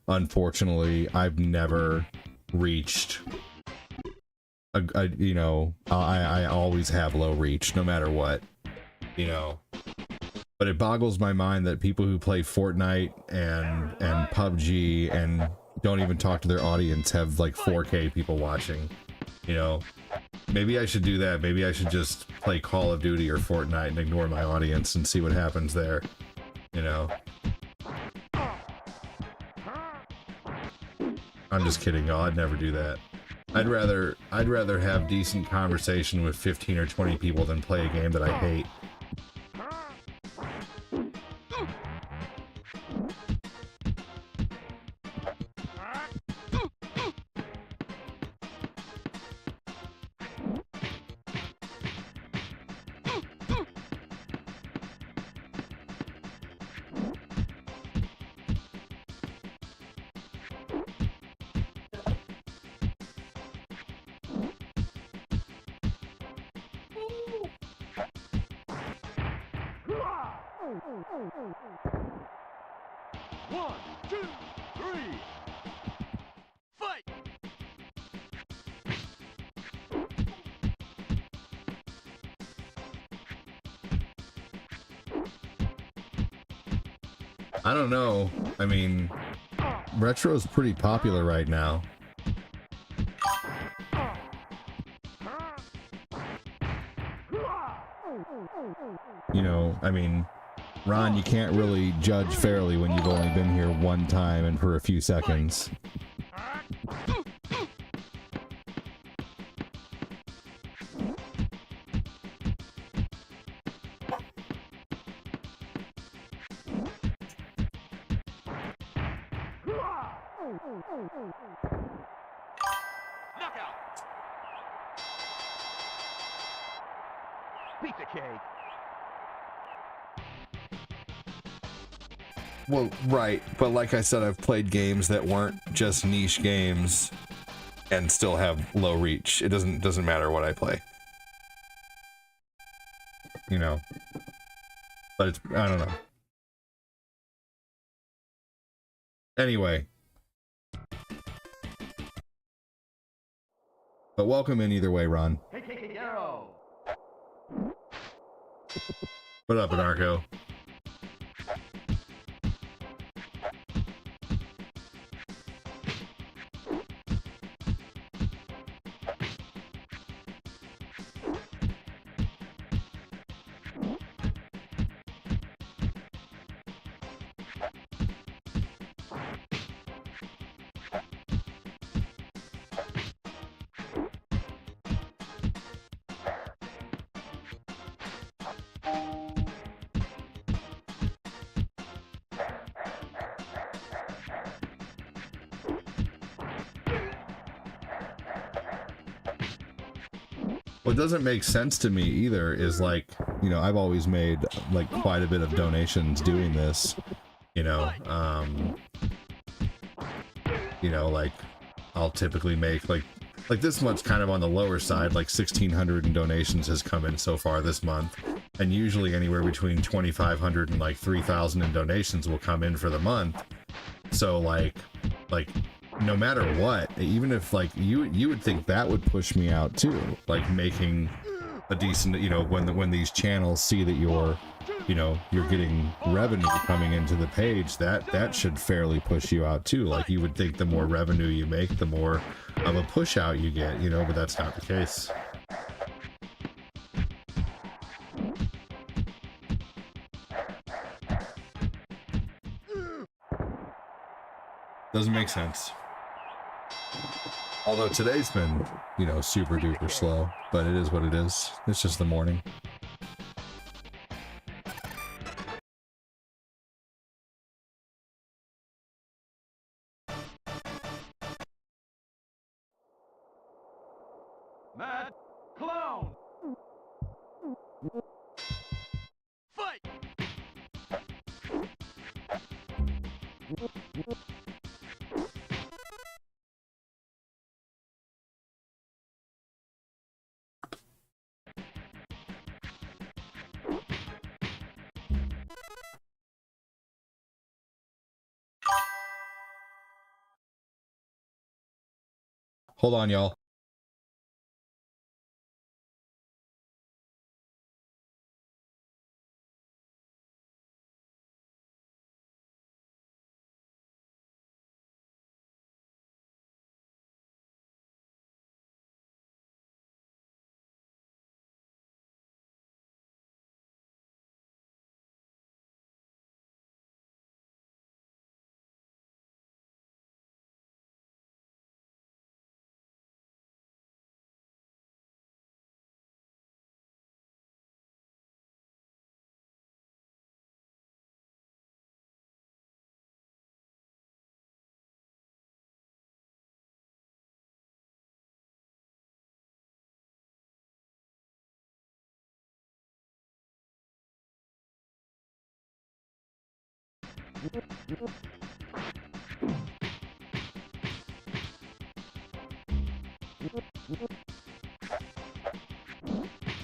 unfortunately, I've never reached I always have low reach, no matter what, you know. But it boggles my mind that people who play Fortnite and PUBG and don't even talk to their audience have like 4K people watching. You know, maybe I should do that. Maybe I should just play Call of Duty or Fortnite and ignore my audience and see what happens there. You know, I'm just kidding, y'all. I'd never do that. I'd rather have decent conversation with 15 or 20 people than play a game that I hate. One, two, three. Fight! I don't know. I mean, retro's pretty popular right now. You know, I mean, Ron, you can't really judge fairly when you've only been here one time and for a few seconds. Knockout! Pizza cake. Well, right, but like I said, I've played games that weren't just niche games and still have low reach. It doesn't matter what I play. You know. But it's, I don't know. Anyway. But welcome in either way, Ron. Hey, yo! What up, Anarcho? What doesn't make sense to me either is, like, you know, I've always made like quite a bit of donations doing this, you know, like I'll typically make like this month's kind of on the lower side, like 1,600 in donations has come in so far this month, and usually anywhere between 2,500 and like 3,000 in donations will come in for the month. So like no matter what, even if like you would think that would push me out too, like making a decent, you know, when these channels see that you're getting revenue coming into the page, that should fairly push you out too. Like you would think the more revenue you make, the more of a push out you get, you know, but that's not the case. Doesn't make sense. Although today's been, you know, super duper slow, but it is what it is. It's just the morning. Mad Clown! Fight! Hold on, y'all.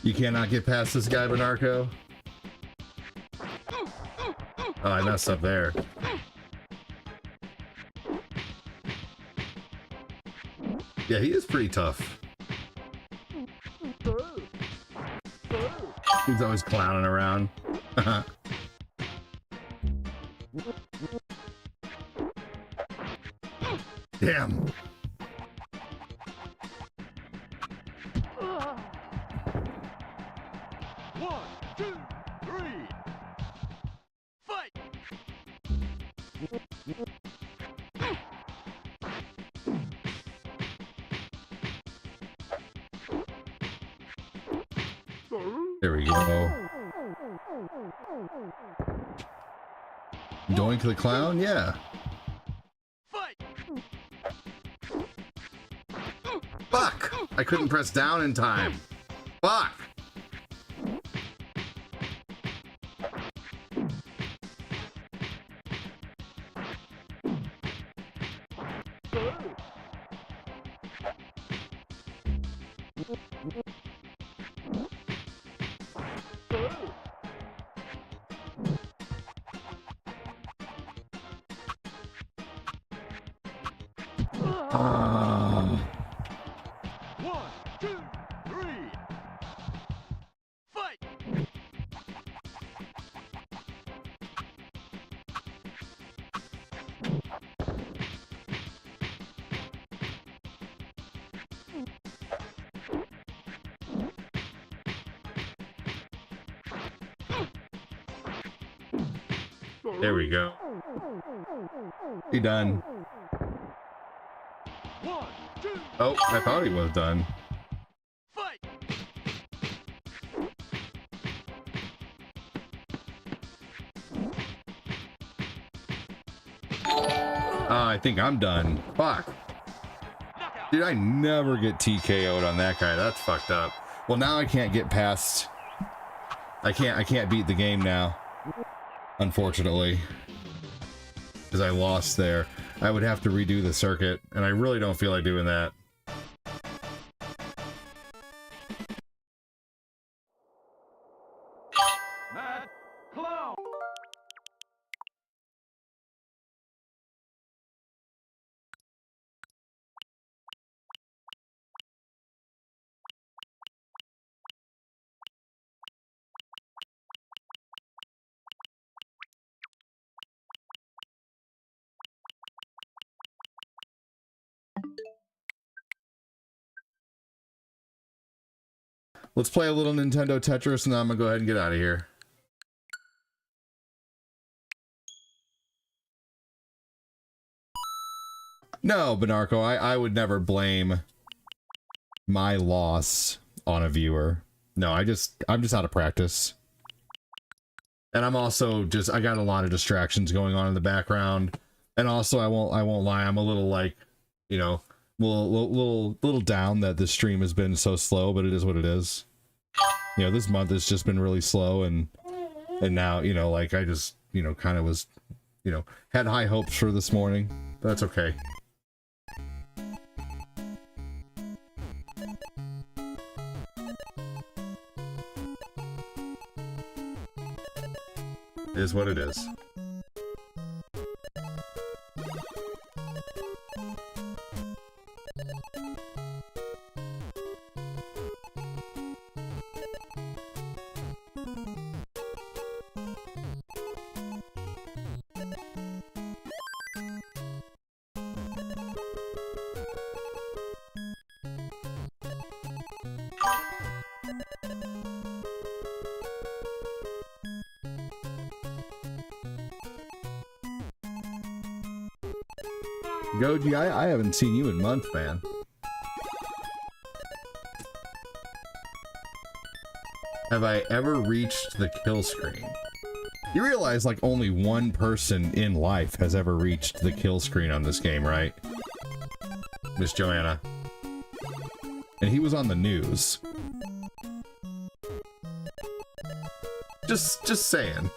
You cannot get past this guy, Benarco. Oh, I messed up there. Yeah, he is pretty tough. He's always clowning around. Damn. One, two, three. Fight! There we go. Doink the clown? Yeah. Fight! Fuck! I couldn't press down in time. Fuck! One, two, three. Fight! There we go. He done. One, two, Oh, I thought he was done. fight! I think I'm done. Fuck. Knockout! Dude, I never get TKO'd on that guy. That's fucked up. Well, now I can't get past... I can't beat the game now. Unfortunately. Because I lost there. I would have to redo the circuit, and I really don't feel like doing that. Matt Clown! Let's play a little Nintendo Tetris, and then I'm gonna go ahead and get out of here. No, Benarco, I would never blame my loss on a viewer. No, I'm just out of practice. And I'm also I got a lot of distractions going on in the background. And also I won't lie, I'm a little like, you know, little down that this stream has been so slow, but it is what it is. You know, this month has just been really slow, and now, you know, like I just, you know, kind of was, you know, had high hopes for this morning. But that's okay. It is what it is. Goji, I haven't seen you in months, man. Have I ever reached the kill screen? You realize, like, only one person in life has ever reached the kill screen on this game, right? Miss Joanna. And he was on the news. Just saying.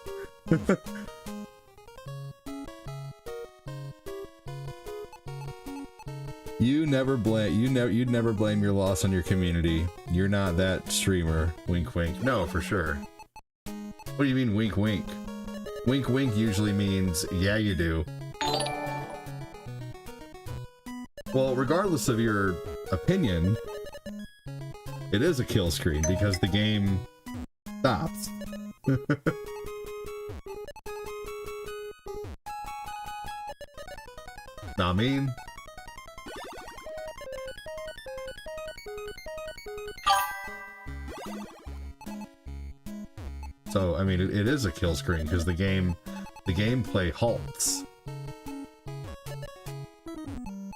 you'd never blame your loss on your community. You're not that streamer. Wink wink. No, for sure. What do you mean wink wink? Wink wink usually means yeah you do. Well, regardless of your opinion, it is a kill screen because the game stops. Know what I mean? So, I mean, it is a kill screen because the gameplay halts.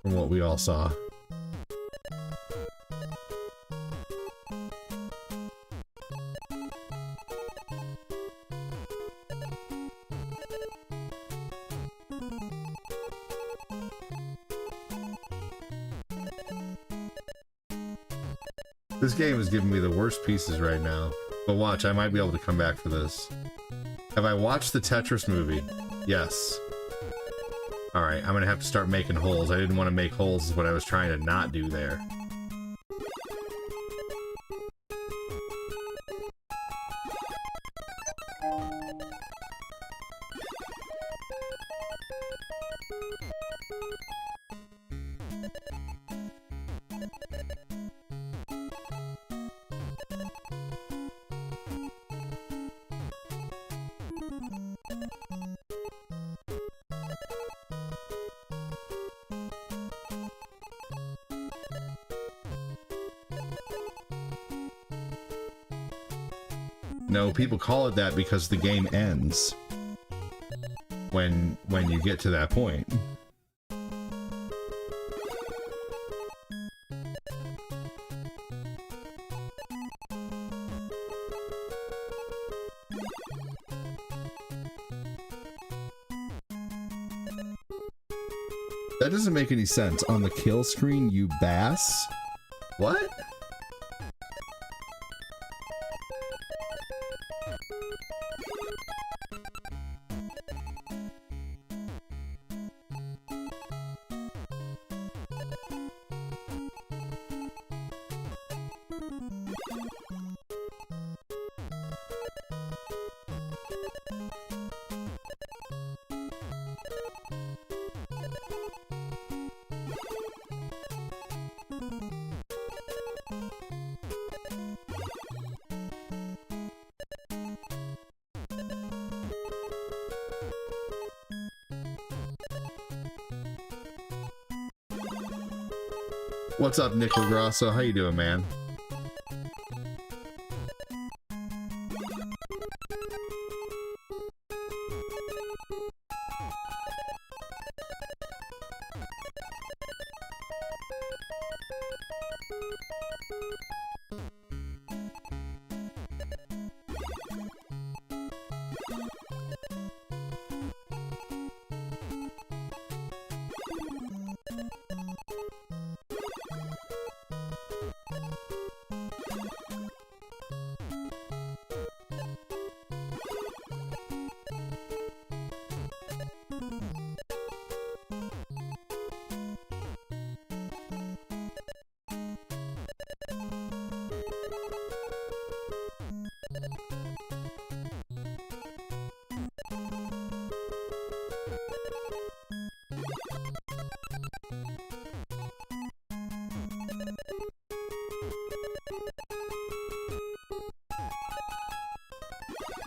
From what we all saw. This game is giving me the worst pieces right now. But watch, I might be able to come back for this. Have I watched the Tetris movie? Yes. Alright, I'm gonna have to start making holes. I didn't want to make holes is what I was trying to not do there. No, people call it that because the game ends when you get to that point. That doesn't make any sense. On the kill screen, you bass? What? What's up, Nick LaGrasso? How you doing, man?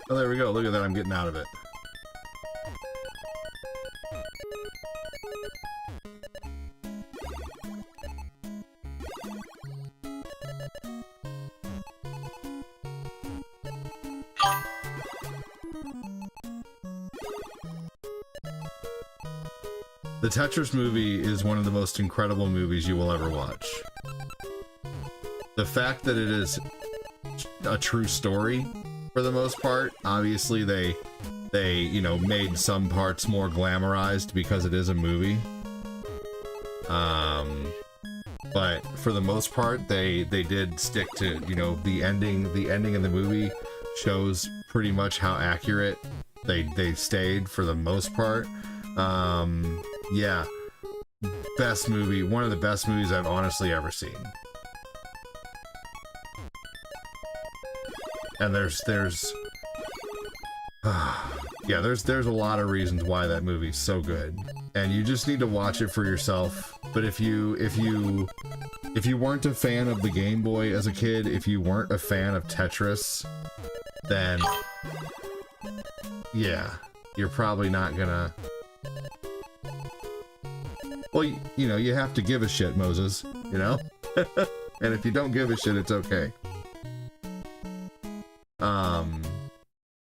Oh, there we go. Look at that. I'm getting out of it. The Tetris movie is one of the most incredible movies you will ever watch. The fact that it is a true story, for the most part, obviously they you know, made some parts more glamorized because it is a movie. But for the most part, they did stick to, you know, the ending of the movie shows pretty much how accurate they stayed for the most part. Yeah. best movie, one of the best movies I've honestly ever seen. And there's yeah, there's a lot of reasons why that movie's so good, and you just need to watch it for yourself. But if you weren't a fan of the Game Boy as a kid, if you weren't a fan of Tetris, then yeah, you're probably not gonna. Well, you know, you have to give a shit, Moses, you know? And if you don't give a shit, it's okay.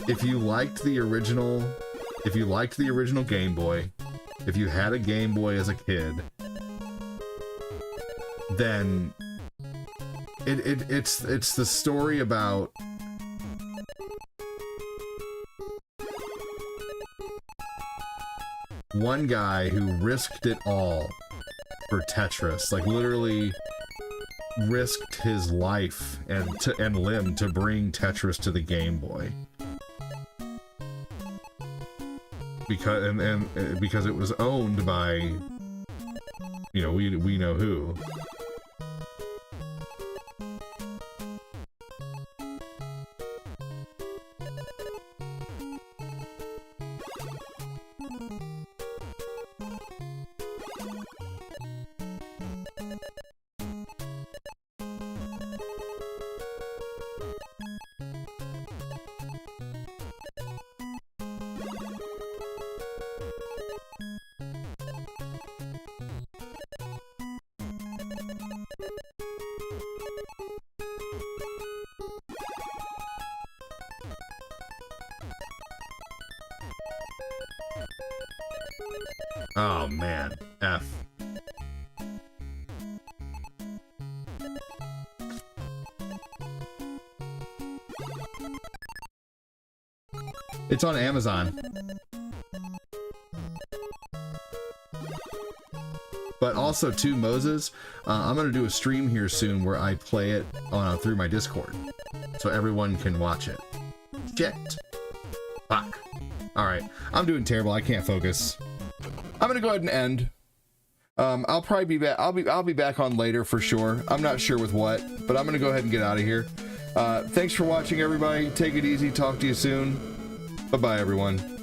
If you liked the original Game Boy, if you had a Game Boy as a kid, then it's the story about one guy who risked it all for Tetris, like literally risked his life and limb to bring Tetris to the Game Boy. Because it was owned by, you know, we know who. Oh man, F. It's on Amazon. But also too, Moses, I'm gonna do a stream here soon where I play it through my Discord, so everyone can watch it. Shit. Fuck. All right, I'm doing terrible. I can't focus. I'm gonna go ahead and end. I'll probably be back. I'll be back on later for sure. I'm not sure with what, but I'm gonna go ahead and get out of here. Thanks for watching, everybody. Take it easy. Talk to you soon. Bye bye, everyone.